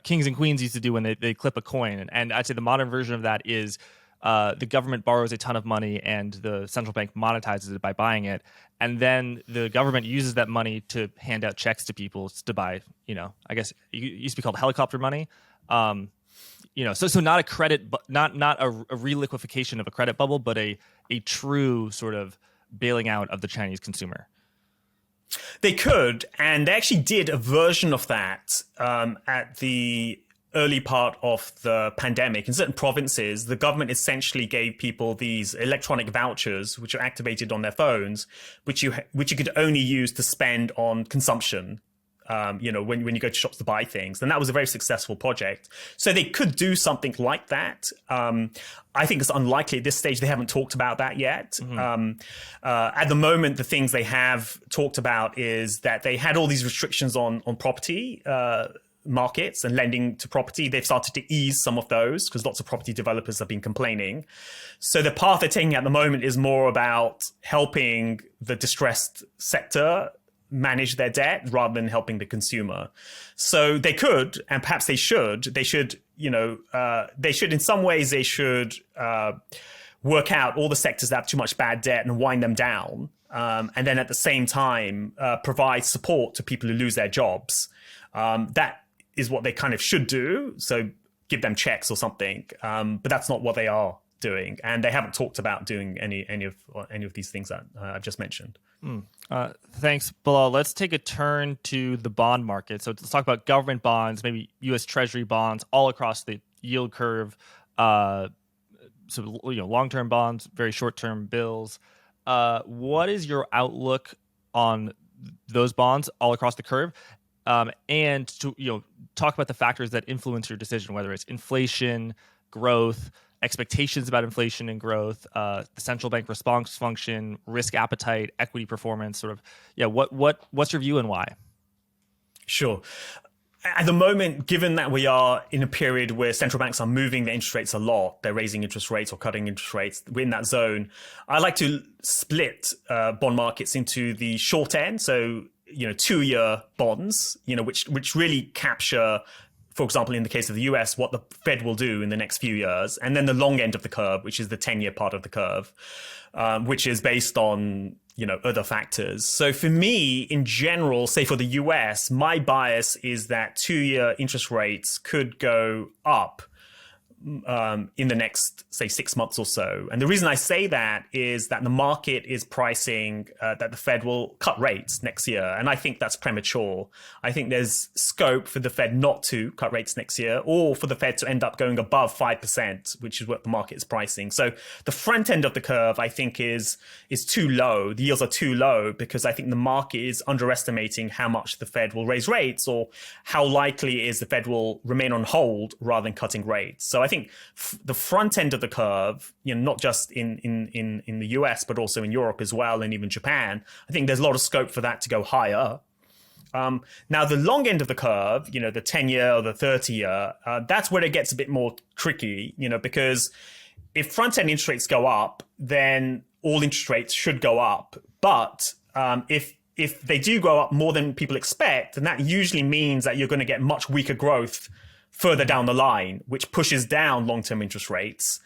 Speaker 1: kings and queens used to do when they clip a coin, and I'd say the modern version of that is the government borrows a ton of money and the central bank monetizes it by buying it. And then the government uses that money to hand out checks to people to buy, I guess it used to be called helicopter money. So not a credit, not a reliquification of a credit bubble, but a true sort of bailing out of the Chinese consumer.
Speaker 2: They could, and they actually did a version of that at the early part of the pandemic. In certain provinces, the government essentially gave people these electronic vouchers, which are activated on their phones, which you could only use to spend on consumption. When you go to shops to buy things, and that was a very successful project. So they could do something like that. I think it's unlikely at this stage. They haven't talked about that yet. At the moment, the things they have talked about is that they had all these restrictions on property markets and lending to property. They've started to ease some of those because lots of property developers have been complaining. So the path they're taking at the moment is more about helping the distressed sector manage their debt rather than helping the consumer. So they could, and perhaps they should in some ways, they should work out all the sectors that have too much bad debt and wind them down. And then at the same time, provide support to people who lose their jobs. That is what they kind of should do. So give them checks or something. But that's not what they are doing. And they haven't talked about doing any of these things that I've just mentioned.
Speaker 1: Thanks, Bilal. Let's take a turn to the bond market. So let's talk about government bonds, maybe U.S. Treasury bonds, all across the yield curve. Long-term bonds, very short-term bills. What is your outlook on those bonds all across the curve? And to talk about the factors that influence your decision, whether it's inflation, growth, expectations about inflation and growth, the central bank response function, risk appetite, equity performance, what's your view and why?
Speaker 2: Sure. At the moment, given that we are in a period where central banks are moving their interest rates a lot, they're raising interest rates or cutting interest rates, we're in that zone. I like to split bond markets into the short end, so 2-year bonds, which really capture, for example, in the case of the US, what the Fed will do in the next few years, and then the long end of the curve, which is the 10-year part of the curve, which is based on other factors. So for me, in general, say for the US, my bias is that 2-year interest rates could go up in the next, say, 6 months or so. And the reason I say that is that the market is pricing that the Fed will cut rates next year. And I think that's premature. I think there's scope for the Fed not to cut rates next year, or for the Fed to end up going above 5%, which is what the market is pricing. So the front end of the curve, I think, is too low. The yields are too low because I think the market is underestimating how much the Fed will raise rates, or how likely it is the Fed will remain on hold rather than cutting rates. So I think the front end of the curve, not just in the US, but also in Europe as well, and even Japan, I think there's a lot of scope for that to go higher. Now, the long end of the curve, the 10-year or the 30-year, that's where it gets a bit more tricky, because if front-end interest rates go up, then all interest rates should go up. But if they do go up more than people expect, then that usually means that you're going to get much weaker growth further down the line, which pushes down long-term interest rates.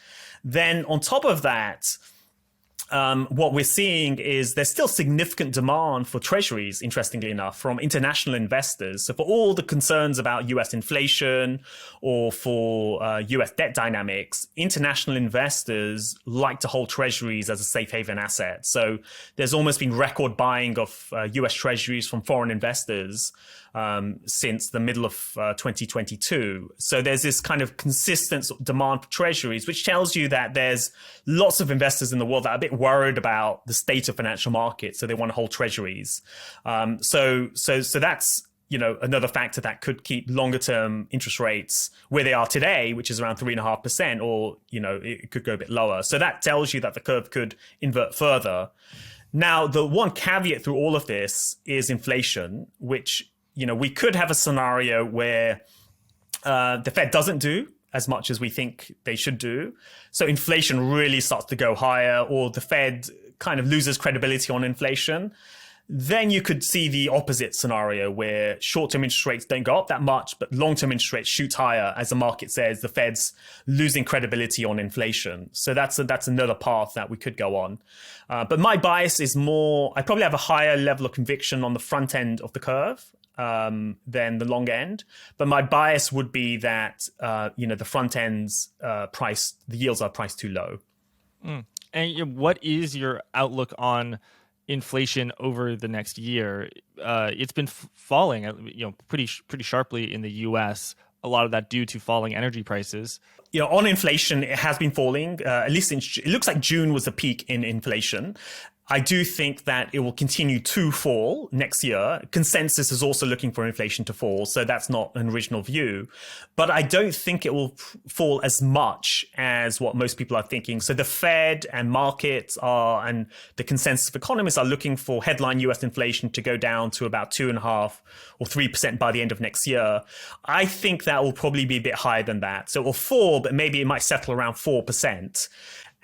Speaker 2: Then on top of that, what we're seeing is there's still significant demand for treasuries, interestingly enough, from international investors. So for all the concerns about US inflation or for US debt dynamics, international investors like to hold treasuries as a safe haven asset. So there's almost been record buying of US treasuries from foreign investors. since the middle of 2022. So there's this kind of consistent demand for treasuries, which tells you that there's lots of investors in the world that are a bit worried about the state of financial markets, so they want to hold treasuries. So that's another factor that could keep longer term interest rates where they are today, which is around 3.5%, or it could go a bit lower. So that tells you that the curve could invert further. Now, the one caveat through all of this is inflation, which we could have a scenario where the Fed doesn't do as much as we think they should do. So inflation really starts to go higher, or the Fed kind of loses credibility on inflation. Then you could see the opposite scenario where short-term interest rates don't go up that much, but long-term interest rates shoot higher as the market says the Fed's losing credibility on inflation. So that's another path that we could go on. But my bias is more, I probably have a higher level of conviction on the front end of the curve than the long end. But my bias would be that, the front end's price, the yields are priced too low.
Speaker 1: And what is your outlook on inflation over the next year? It's been falling, pretty sharply in the U.S. A lot of that due to falling energy prices.
Speaker 2: On inflation, it has been falling. At least it looks like June was the peak in inflation. I do think that it will continue to fall next year. Consensus is also looking for inflation to fall, so that's not an original view. But I don't think it will fall as much as what most people are thinking. So the Fed and markets and the consensus of economists are looking for headline US inflation to go down to about 2.5% or 3% by the end of next year. I think that will probably be a bit higher than that. So it will fall, but maybe it might settle around 4%.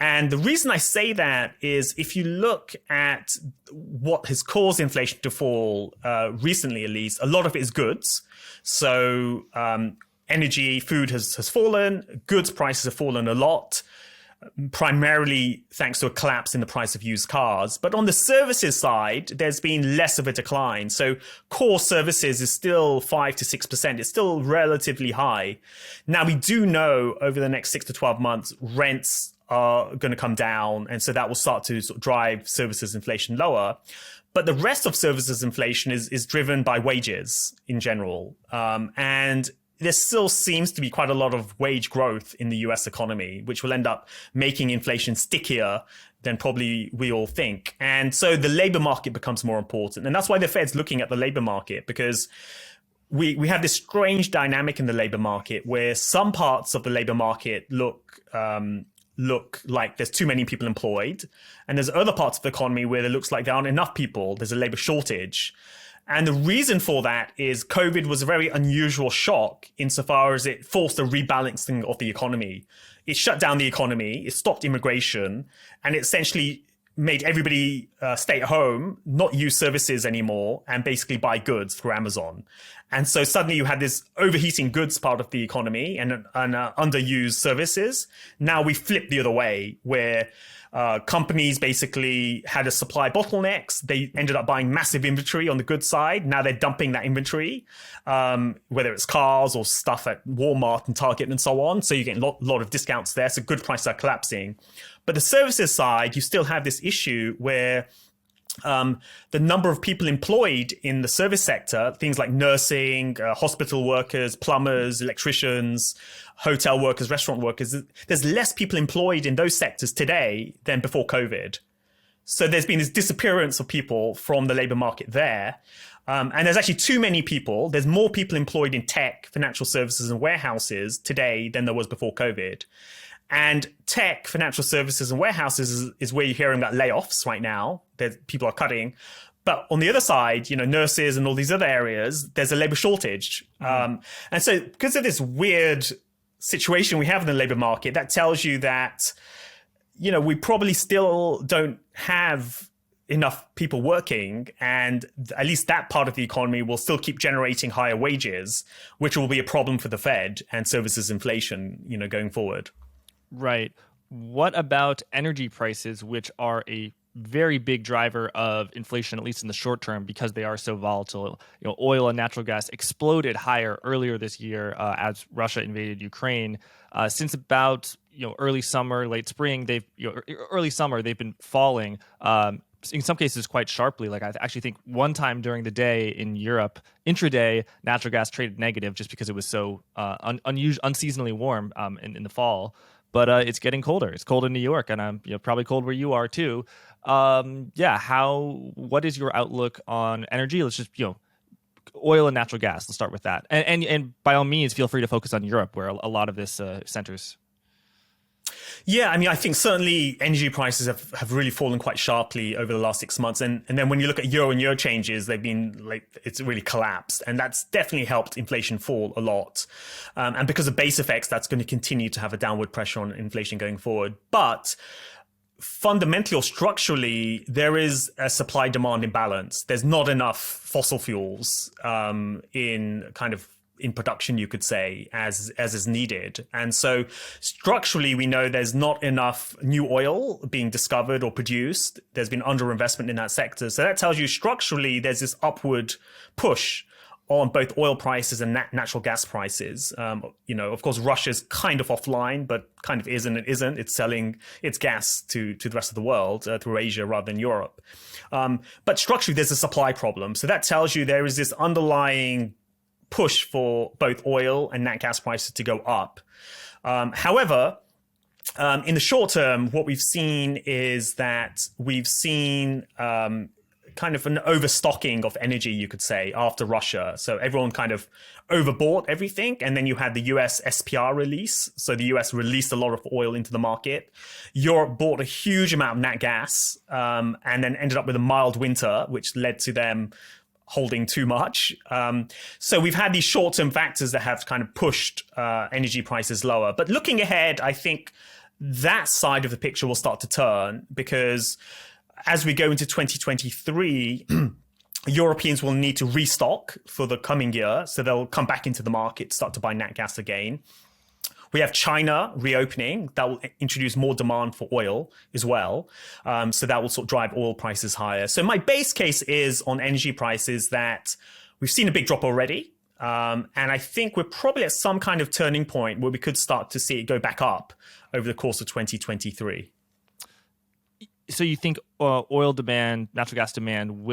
Speaker 2: And the reason I say that is if you look at what has caused inflation to fall recently, at least, a lot of it is goods. So energy, food has fallen. Goods prices have fallen a lot, primarily thanks to a collapse in the price of used cars. But on the services side, there's been less of a decline. So core services is still 5 to 6%. It's still relatively high. Now, we do know over the next 6 to 12 months, rents are going to come down. And so that will start to sort of drive services inflation lower. But the rest of services inflation is driven by wages in general. And there still seems to be quite a lot of wage growth in the US economy, which will end up making inflation stickier than probably we all think. And so the labor market becomes more important. And that's why the Fed's looking at the labor market, because we have this strange dynamic in the labor market where some parts of the labor market look like there's too many people employed. And there's other parts of the economy where it looks like there aren't enough people. There's a labor shortage. And the reason for that is COVID was a very unusual shock insofar as it forced a rebalancing of the economy. It shut down the economy, it stopped immigration, and it essentially made everybody stay at home, not use services anymore, and basically buy goods through Amazon. And so suddenly you had this overheating goods part of the economy and underused services. Now we flipped the other way, where companies basically had a supply bottlenecks. They ended up buying massive inventory on the goods side. Now they're dumping that inventory, whether it's cars or stuff at Walmart and Target and so on. So you get a lot of discounts there. So good prices are collapsing. But the services side, you still have this issue where the number of people employed in the service sector, things like nursing, hospital workers, plumbers, electricians, hotel workers, restaurant workers, there's less people employed in those sectors today than before COVID. So there's been this disappearance of people from the labor market there. And there's actually too many people. There's more people employed in tech, financial services, and warehouses today than there was before COVID. And tech, financial services, and warehouses is where you're hearing about layoffs right now. People are cutting. But on the other side, nurses and all these other areas, there's a labor shortage. And so because of this weird situation we have in the labor market, that tells you that, we probably still don't have enough people working, and at least that part of the economy will still keep generating higher wages, which will be a problem for the Fed and services inflation, going forward.
Speaker 1: Right. What about energy prices, which are a very big driver of inflation, at least in the short term, because they are so volatile? Oil and natural gas exploded higher earlier this year as Russia invaded Ukraine. Since about early summer, late spring, they've been falling in some cases quite sharply. Like I actually think one time during the day in Europe, intraday, natural gas traded negative just because it was so unseasonably warm in the fall. But it's getting colder. It's cold in New York, and I'm probably cold where you are too. What is your outlook on energy? Let's just oil and natural gas. Let's start with that, and by all means, feel free to focus on Europe, where a lot of this centers.
Speaker 2: Yeah, I mean, I think certainly energy prices have really fallen quite sharply over the last 6 months. And then when you look at year-on-year changes, they've been it's really collapsed. And that's definitely helped inflation fall a lot. And because of base effects, that's going to continue to have a downward pressure on inflation going forward. But fundamentally or structurally, there is a supply-demand imbalance. There's not enough fossil fuels in production, you could say, as is needed. And so structurally, we know there's not enough new oil being discovered or produced. There's been underinvestment in that sector. So that tells you structurally there's this upward push on both oil prices and natural gas prices. Of course, Russia's kind of offline, but kind of is and it isn't. It's selling its gas to the rest of the world through Asia rather than Europe. But structurally, there's a supply problem. So that tells you there is this underlying push for both oil and nat gas prices to go up. However, in the short term, what we've seen is that we've seen kind of an overstocking of energy, you could say, after Russia. So everyone kind of overbought everything. And then you had the US SPR release. So the US released a lot of oil into the market. Europe bought a huge amount of nat gas and then ended up with a mild winter, which led to them holding too much. So we've had these short-term factors that have kind of pushed energy prices lower. But looking ahead, I think that side of the picture will start to turn, because as we go into 2023, Europeans will need to restock for the coming year. So they'll come back into the market, start to buy nat gas again. We have China reopening. That will introduce more demand for oil as well. So that will sort of drive oil prices higher. So my base case is on energy prices that we've seen a big drop already. And I think we're probably at some kind of turning point where we could start to see it go back up over the course of 2023.
Speaker 1: So you think oil demand, natural gas demand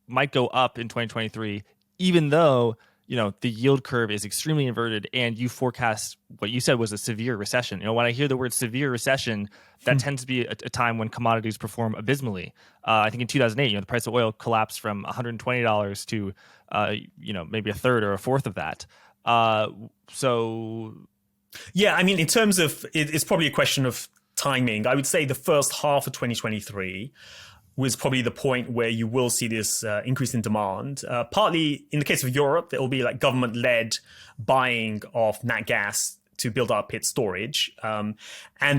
Speaker 1: might go up in 2023, even though the yield curve is extremely inverted, and you forecast what you said was a severe recession. When I hear the word severe recession, that tends to be a time when commodities perform abysmally. I think in 2008, the price of oil collapsed from $120 to, maybe a third or a fourth of that.
Speaker 2: Yeah, I mean, in terms of, it's probably a question of timing. I would say the first half of 2023 was probably the point where you will see this increase in demand. Partly in the case of Europe, it will be like government-led buying of nat gas to build up its storage. And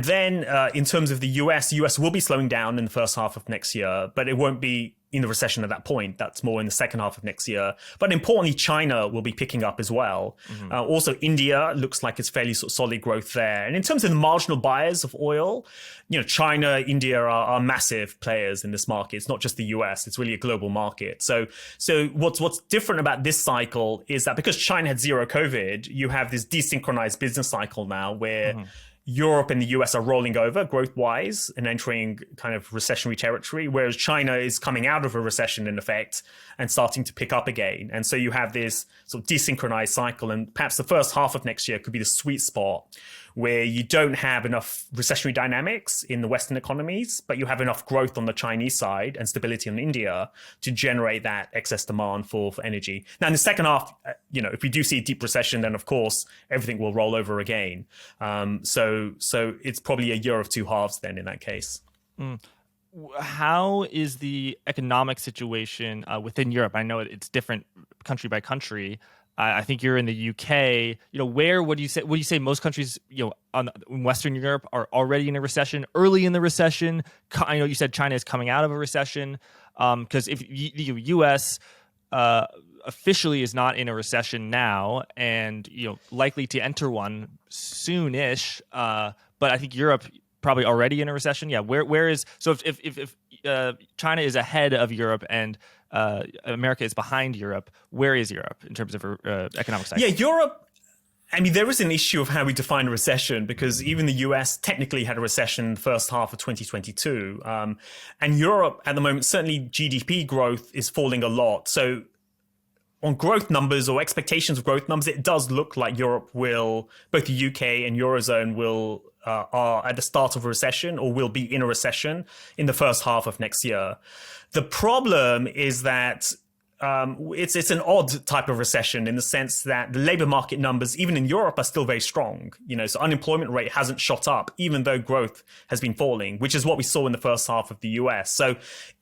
Speaker 2: then in terms of the US will be slowing down in the first half of next year, but it won't be in the recession at that point. That's more in the second half of next year. But importantly, China will be picking up as well. Mm-hmm. Also, India looks like it's fairly sort of solid growth there. And in terms of the marginal buyers of oil, China, India are massive players in this market. It's not just the US, it's really a global market. So what's different about this cycle is that because China had zero COVID, you have this desynchronized business cycle now where Europe and the US are rolling over growth-wise and entering kind of recessionary territory, whereas China is coming out of a recession in effect and starting to pick up again. And so you have this sort of desynchronized cycle, and perhaps the first half of next year could be the sweet spot where you don't have enough recessionary dynamics in the Western economies, but you have enough growth on the Chinese side and stability in India to generate that excess demand for energy. Now, in the second half, if we do see a deep recession, then of course, everything will roll over again. So it's probably a year of two halves then in that case.
Speaker 1: How is the economic situation within Europe? I know it's different country by country. I think you're in the UK. Where would you say most countries, in Western Europe are already in a recession, early in the recession? I know you said China is coming out of a recession, because if the US officially is not in a recession now, and likely to enter one soonish. But I think Europe probably already in a recession. Yeah, where is if China is ahead of Europe and America is behind Europe, where is Europe in terms of economic cycle?
Speaker 2: Yeah, Europe I mean, there is an issue of how we define a recession, because even the US technically had a recession in the first half of 2022. And Europe at the moment, certainly GDP growth is falling a lot. So on growth numbers or expectations of growth numbers, it does look like Europe will, both the UK and Eurozone will, are at the start of a recession or will be in a recession in the first half of next year. The problem is that it's an odd type of recession in the sense that the labor market numbers, even in Europe, are still very strong. So unemployment rate hasn't shot up, even though growth has been falling, which is what we saw in the first half of the US. So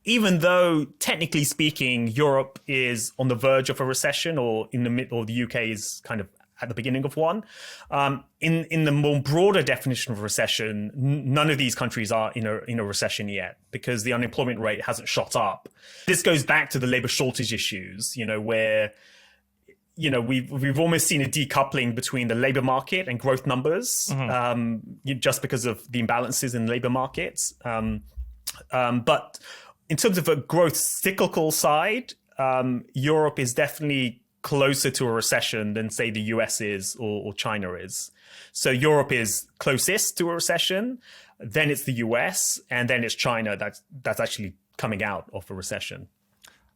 Speaker 2: even though technically speaking, Europe is on the verge of a recession, or in the mid, or the UK is kind of at the beginning of one, in the more broader definition of recession, none of these countries are in a recession yet, because the unemployment rate hasn't shot up. This goes back to the labor shortage issues, where we've almost seen a decoupling between the labor market and growth numbers, just because of the imbalances in labor markets. But in terms of a growth cyclical side, Europe is definitely closer to a recession than, say, the US is or China is. So Europe is closest to a recession, then it's the US, and then it's China that's actually coming out of a recession.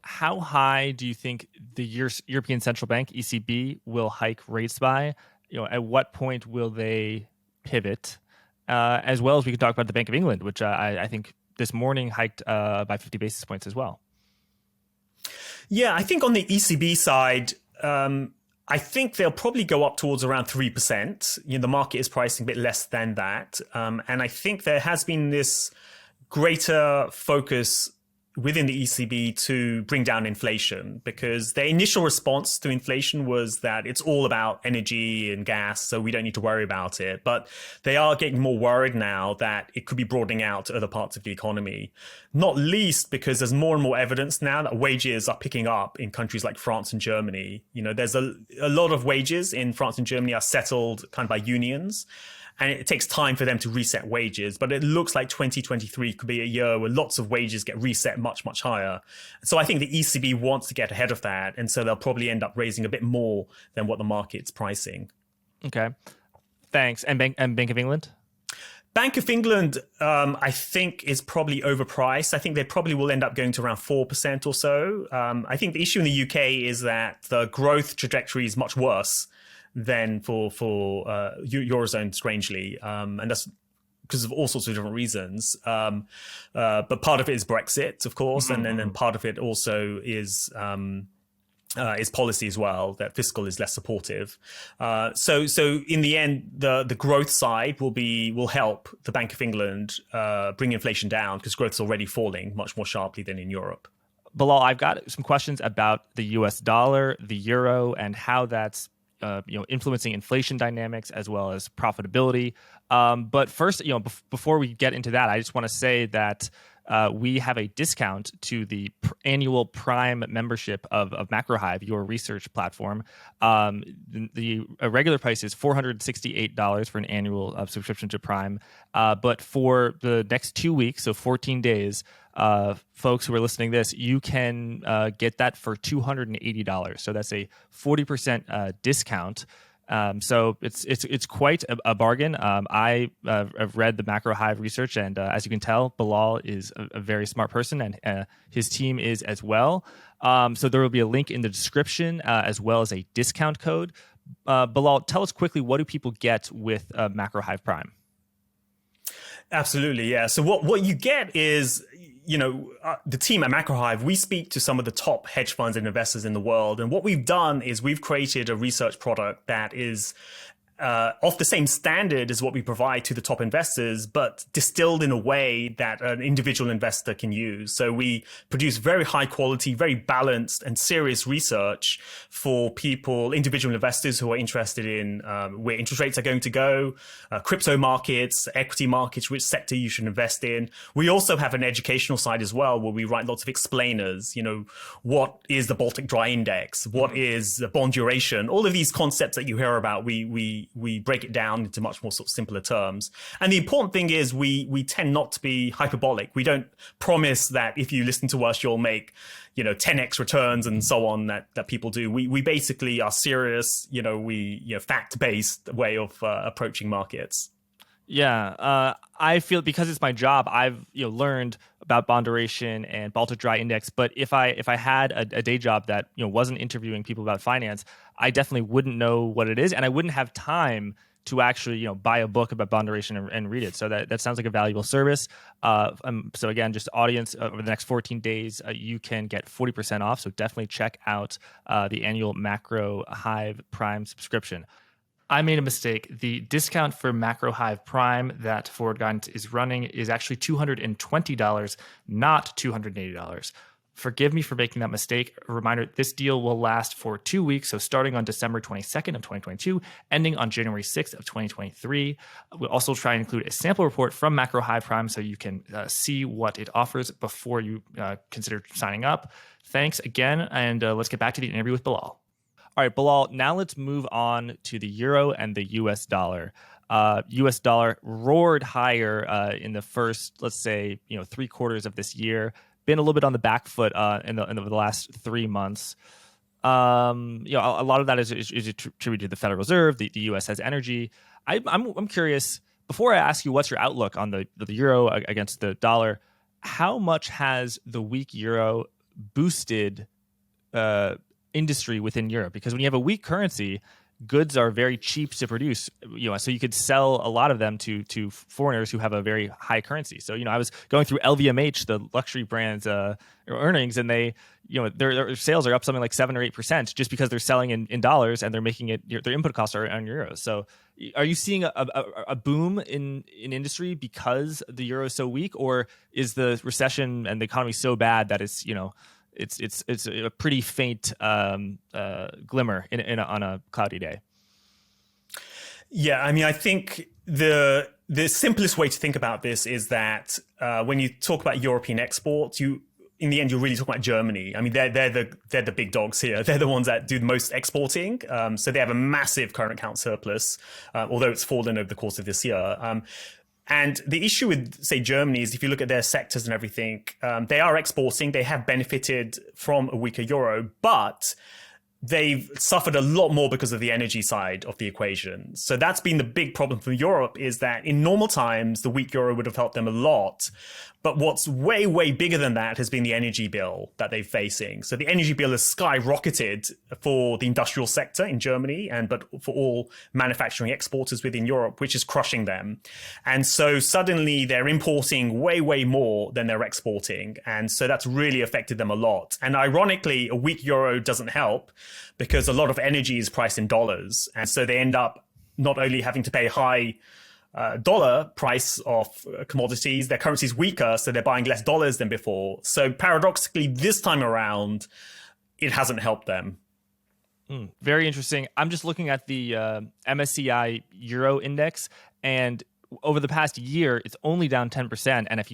Speaker 1: How high do you think the European Central Bank, ECB, will hike rates by? At what point will they pivot? As well as we could talk about the Bank of England, which I think this morning hiked by 50 basis points as well.
Speaker 2: Yeah, I think on the ECB side, I think they'll probably go up towards around 3%. The market is pricing a bit less than that. And I think there has been this greater focus within the ECB to bring down inflation, because their initial response to inflation was that it's all about energy and gas, so we don't need to worry about it. But they are getting more worried now that it could be broadening out to other parts of the economy, not least because there's more and more evidence now that wages are picking up in countries like France and Germany. There's a lot of wages in France and Germany are settled kind of by unions, and it takes time for them to reset wages. But it looks like 2023 could be a year where lots of wages get reset much, much higher. So I think the ECB wants to get ahead of that. And so they'll probably end up raising a bit more than what the market's pricing.
Speaker 1: Okay, thanks. And Bank of England?
Speaker 2: Bank of England, I think, is probably overpriced. I think they probably will end up going to around 4% or so. I think the issue in the UK is that the growth trajectory is much worse than for Eurozone, strangely. And that's because of all sorts of different reasons. But part of it is Brexit, of course. And then part of it also is policy as well, that fiscal is less supportive. So in the end, the growth side will help the Bank of England bring inflation down, because growth is already falling much more sharply than in Europe.
Speaker 1: Bilal, I've got some questions about the US dollar, the euro, and how that's influencing inflation dynamics as well as profitability. But first, before we get into that, I just want to say that we have a discount to the annual Prime membership of Macro Hive, your research platform. The regular price is $468 for an annual subscription to Prime. But for the next 2 weeks, so 14 days, folks who are listening to this, you can get that for $280. So that's a 40% discount. So it's quite a bargain. I have read the Macro Hive research, and as you can tell, Bilal is a very smart person, and his team is as well. So there will be a link in the description as well as a discount code. Bilal, tell us quickly, what do people get with Macro Hive Prime?
Speaker 2: Absolutely, yeah. So what you get is, the team at Macro Hive, we speak to some of the top hedge funds and investors in the world. And what we've done is we've created a research product that is of the same standard as what we provide to the top investors, but distilled in a way that an individual investor can use. So we produce very high quality, very balanced and serious research for people, individual investors who are interested in where interest rates are going to go, crypto markets, equity markets, which sector you should invest in. We also have an educational side as well, where we write lots of explainers. What is the Baltic Dry Index? What is the bond duration? All of these concepts that you hear about, we we break it down into much more sort of simpler terms. And the important thing is we tend not to be hyperbolic. We don't promise that if you listen to us, you'll make 10x returns and so on that people do. We basically are serious, fact-based way of approaching markets.
Speaker 1: Yeah, I feel because it's my job, I've learned about bond duration and Baltic Dry Index. But if I had a day job that wasn't interviewing people about finance, I definitely wouldn't know what it is, and I wouldn't have time to actually buy a book about bond duration and read it. So that sounds like a valuable service. So again, just audience over the next 14 days, you can get 40% off. So definitely check out the annual Macro Hive Prime subscription. I made a mistake. The discount for Macro Hive Prime that Forward Guidance is running is actually $220, not $280. Forgive me for making that mistake. A reminder, this deal will last for 2 weeks, so starting on December 22nd of 2022, ending on January 6th of 2023. We'll also try and include a sample report from Macro Hive Prime so you can see what it offers before you consider signing up. Thanks again, and let's get back to the interview with Bilal. All right, Bilal, now let's move on to the euro and the US dollar. US dollar roared higher in the first, let's say, 3 quarters of this year. Been a little bit on the back foot in the last 3 months. A lot of that is attributed to the Federal Reserve. The US has energy. I'm curious, before I ask you what's your outlook on the euro against the dollar, how much has the weak euro boosted industry within Europe? Because when you have a weak currency, goods are very cheap to produce, so you could sell a lot of them to foreigners who have a very high currency. So, I was going through LVMH, the luxury brand's earnings, and they, their sales are up something like 7 or 8% just because they're selling in dollars and they're making it, their input costs are in euros. So are you seeing a boom in industry because the euro is so weak, or is the recession and the economy so bad that it's, it's a pretty faint glimmer on a cloudy day?
Speaker 2: Yeah, I mean, I think the simplest way to think about this is that when you talk about European exports, in the end, you're really talking about Germany. I mean, they're the big dogs here. They're the ones that do the most exporting. So they have a massive current account surplus, although it's fallen over the course of this year. And the issue with, say, Germany is if you look at their sectors and everything, they are exporting. They have benefited from a weaker euro, but they've suffered a lot more because of the energy side of the equation. So that's been the big problem for Europe, is that in normal times, the weak euro would have helped them a lot. But what's way, way bigger than that has been the energy bill that they're facing. So the energy bill has skyrocketed for the industrial sector in Germany, but for all manufacturing exporters within Europe, which is crushing them. And so suddenly they're importing way, way more than they're exporting. And so that's really affected them a lot. And ironically, a weak euro doesn't help because a lot of energy is priced in dollars. And so they end up not only having to pay high dollar price of commodities, their currency is weaker, so they're buying less dollars than before. So paradoxically, this time around, it hasn't helped them.
Speaker 1: Very interesting. I'm just looking at the MSCI Euro Index, and over the past year, it's only down 10%. And I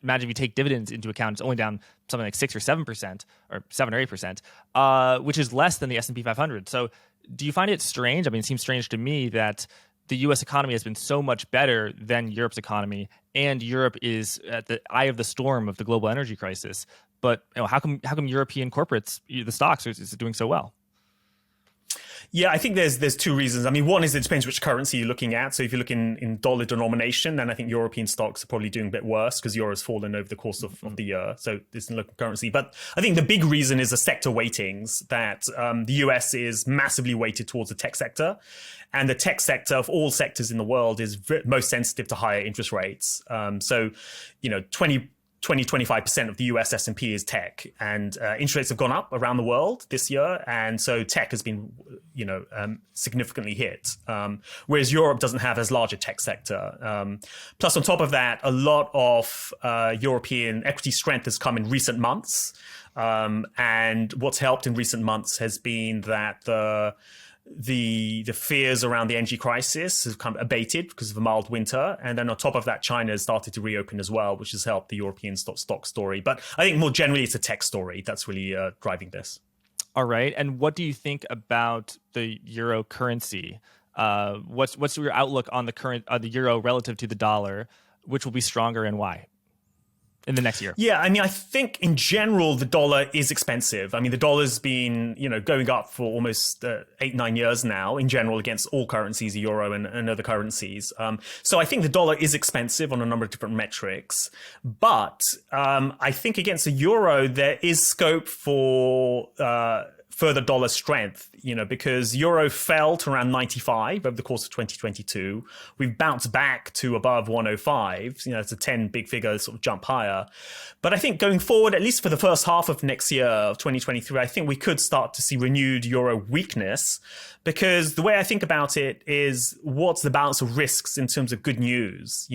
Speaker 1: imagine if you take dividends into account, it's only down something like 6 or 7%, or 7 or 8%, which is less than the S&P 500. So do you find it strange? I mean, it seems strange to me that the U.S. economy has been so much better than Europe's economy, and Europe is at the eye of the storm of the global energy crisis. But how come European corporates, the stocks, is doing so well?
Speaker 2: Yeah, I think there's 2 reasons. I mean, one is it depends which currency you're looking at. So if you look in dollar denomination, then I think European stocks are probably doing a bit worse because euro has fallen over the course of the year. So this is local currency. But I think the big reason is the sector weightings, that the US is massively weighted towards the tech sector. And the tech sector of all sectors in the world is most sensitive to higher interest rates. So, 25% of the US S&P is tech, and interest rates have gone up around the world this year. And so tech has been, significantly hit, whereas Europe doesn't have as large a tech sector. Plus, on top of that, a lot of European equity strength has come in recent months. And what's helped in recent months has been that the fears around the energy crisis have kind of abated because of a mild winter. And then on top of that, China has started to reopen as well, which has helped the European stock story. But I think more generally, it's a tech story that's really driving this.
Speaker 1: All right. And what do you think about the euro currency? What's your outlook on the euro relative to the dollar? Which will be stronger and why in the next year?
Speaker 2: Yeah, I mean, I think in general, the dollar is expensive. I mean, the dollar's been, going up for almost 8-9 years now in general against all currencies, the euro and other currencies. So I think the dollar is expensive on a number of different metrics. But I think against the euro, there is scope for further dollar strength, because euro fell to around 95 over the course of 2022. We've bounced back to above 105. It's a 10 big figure sort of jump higher. But I think going forward, at least for the first half of next year, of 2023, I think we could start to see renewed euro weakness, because the way I think about it is what's the balance of risks in terms of good news?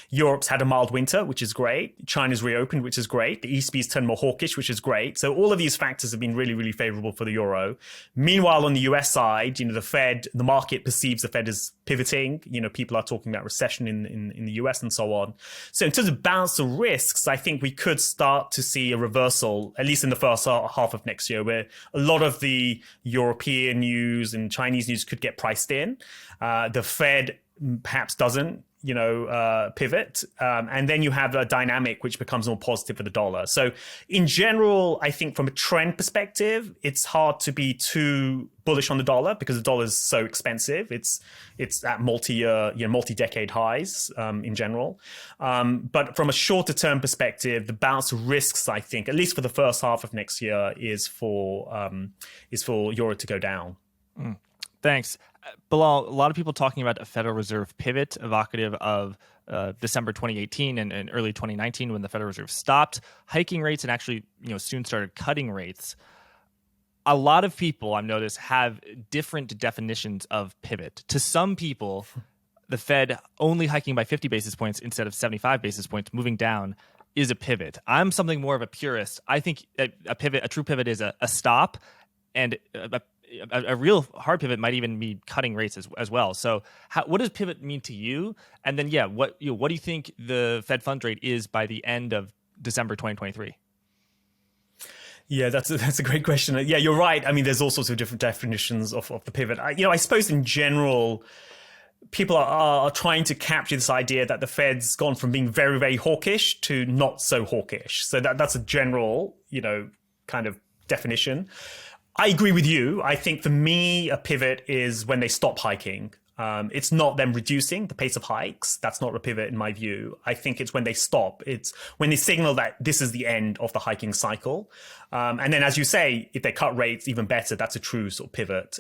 Speaker 2: Europe's had a mild winter, which is great. China's reopened, which is great. The ECB's turned more hawkish, which is great. So all of these factors have been really, really favorable for the euro. Meanwhile, on the US side, the market perceives the Fed as pivoting. People are talking about recession in the US and so on. So in terms of balance of risks, I think we could start to see a reversal, at least in the first half of next year, where a lot of the European news and Chinese news could get priced in. The Fed perhaps doesn't, pivot. And then you have a dynamic which becomes more positive for the dollar. So in general, I think from a trend perspective, it's hard to be too bullish on the dollar because the dollar is so expensive. It's at multi-decade highs in general. But from a shorter term perspective, the balance of risks, I think, at least for the first half of next year, is for euro to go down.
Speaker 1: Thanks. Bilal, a lot of people talking about a Federal Reserve pivot, evocative of December 2018 and early 2019 when the Federal Reserve stopped hiking rates and actually soon started cutting rates. A lot of people, I've noticed, have different definitions of pivot. To some people, the Fed only hiking by 50 basis points instead of 75 basis points, moving down, is a pivot. I'm something more of a purist. I think a true pivot is a stop, and a real hard pivot might even be cutting rates as well. So what does pivot mean to you? And then, what do you think the Fed funds rate is by the end of December 2023?
Speaker 2: Yeah, that's a great question. Yeah, you're right. I mean, there's all sorts of different definitions of the pivot. I suppose in general, people are trying to capture this idea that the Fed's gone from being very, very hawkish to not so hawkish. So that's a general, kind of definition. I agree with you. I think for me, a pivot is when they stop hiking. It's not them reducing the pace of hikes. That's not a pivot in my view. I think it's when they stop. It's when they signal that this is the end of the hiking cycle. And then, as you say, if they cut rates, even better. That's a true sort of pivot.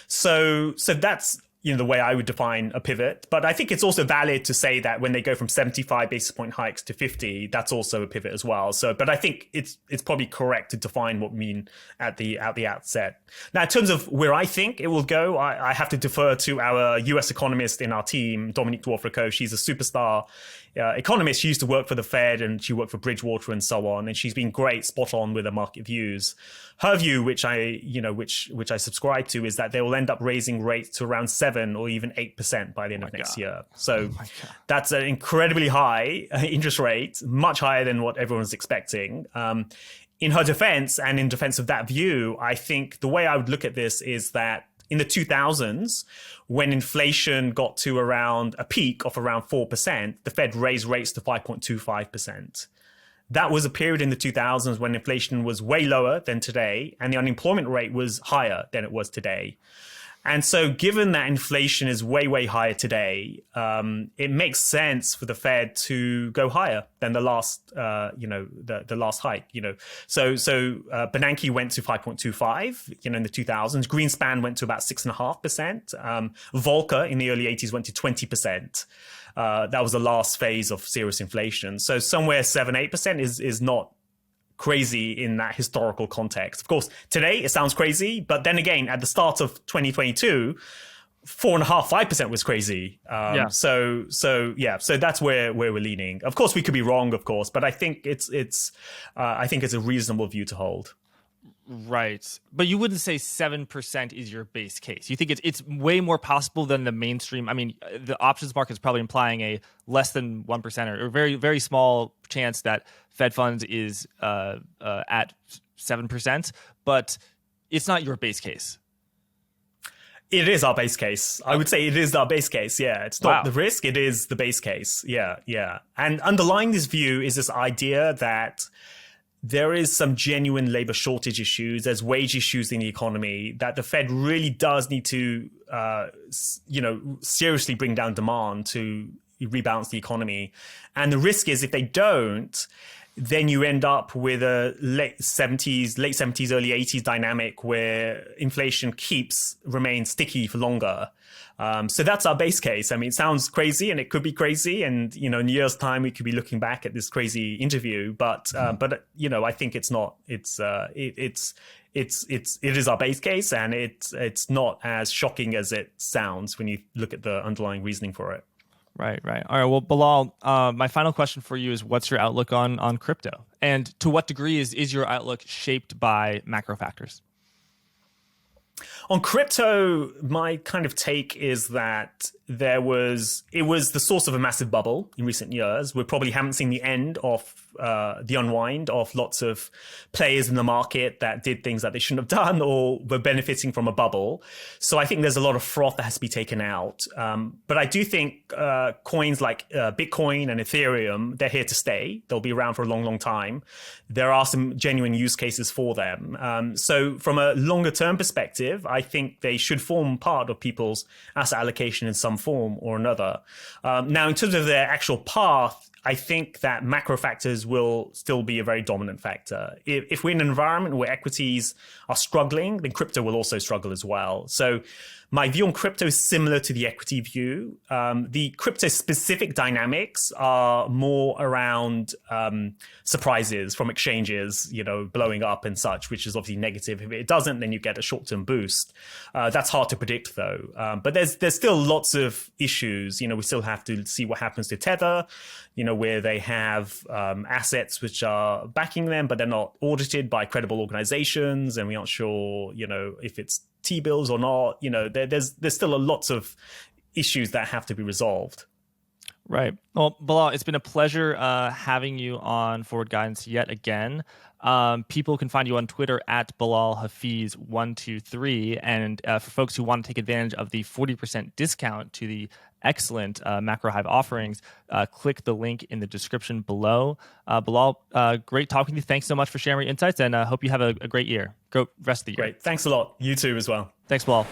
Speaker 2: So that's the way I would define a pivot. But I think it's also valid to say that when they go from 75 basis point hikes to 50, that's also a pivot as well. So, but I think it's probably correct to define what we mean at the outset. Now, in terms of where I think it will go, I have to defer to our US economist in our team, Dominique Dwarfrico. She's a superstar economist. She used to work for the Fed and she worked for Bridgewater and so on. And she's been great, spot on with her market views. Her view, which I subscribe to, is that they will end up raising rates to around 7 or even 8% by the end of next year. So that's an incredibly high interest rate, much higher than what everyone's expecting. In her defense and in defense of that view, I think the way I would look at this is that in the 2000s, when inflation got to around a peak of around 4%, the Fed raised rates to 5.25%. That was a period in the 2000s when inflation was way lower than today and the unemployment rate was higher than it was today. And so given that inflation is way, way higher today, it makes sense for the Fed to go higher than the last, the last hike, So Bernanke went to 5.25, in the 2000s. Greenspan went to about 6.5%. Volcker in the early 80s went to 20%. That was the last phase of serious inflation. So somewhere 7-8% is not crazy in that historical context. Of course, today it sounds crazy, but then again, at the start of 2022, 4.5-5% was crazy. So that's where we're leaning. Of course, we could be wrong, of course, but I think it's a reasonable view to hold.
Speaker 1: Right. But you wouldn't say 7% is your base case. You think it's way more possible than the mainstream. I mean, the options market is probably implying a less than 1% or very, very small chance that Fed funds is at 7%, but it's not your base case.
Speaker 2: It is our base case. I would say it is our base case. Yeah, it's not the risk. It is the base case. Yeah, yeah. And underlying this view is this idea that there is some genuine labor shortage issues. There's wage issues in the economy that the Fed really does need to, seriously bring down demand to rebalance the economy. And the risk is if they don't, then you end up with a late 70s, early 80s dynamic where inflation remains sticky for longer. So that's our base case. I mean, it sounds crazy, and it could be crazy. And, in a year's time, we could be looking back at this crazy interview. But I think it's not. It is our base case, and it's not as shocking as it sounds when you look at the underlying reasoning for it.
Speaker 1: Right. All right. Well, Bilal, my final question for you is, what's your outlook on crypto? And to what degree is your outlook shaped by macro factors?
Speaker 2: On crypto, my kind of take is that it was the source of a massive bubble in recent years. We probably haven't seen the end of the unwind of lots of players in the market that did things that they shouldn't have done or were benefiting from a bubble. So I think there's a lot of froth that has to be taken out. But I do think coins like Bitcoin and Ethereum, they're here to stay. They'll be around for a long, long time. There are some genuine use cases for them. So from a longer term perspective, I think they should form part of people's asset allocation in some form or another. Now, in terms of their actual path, I think that macro factors will still be a very dominant factor. If we're in an environment where equities are struggling, then crypto will also struggle as well. So my view on crypto is similar to the equity view. The crypto-specific dynamics are more around surprises from exchanges, blowing up and such, which is obviously negative. If it doesn't, then you get a short-term boost. That's hard to predict, though. But there's still lots of issues. We still have to see what happens to Tether, where they have assets which are backing them, but they're not audited by credible organizations, and we aren't sure, if it's T-bills or not. There's still lots of issues that have to be resolved.
Speaker 1: Right. Well, Bilal, it's been a pleasure having you on Forward Guidance yet again. People can find you on Twitter at Bilal Hafeez 123, and for folks who want to take advantage of the 40% discount to the excellent Macro Hive offerings, click the link in the description below. Bilal, great talking to you. Thanks so much for sharing your insights, and hope you have a great year. Great rest of the year.
Speaker 2: Great. Thanks a lot. You too as well.
Speaker 1: Thanks, Bilal.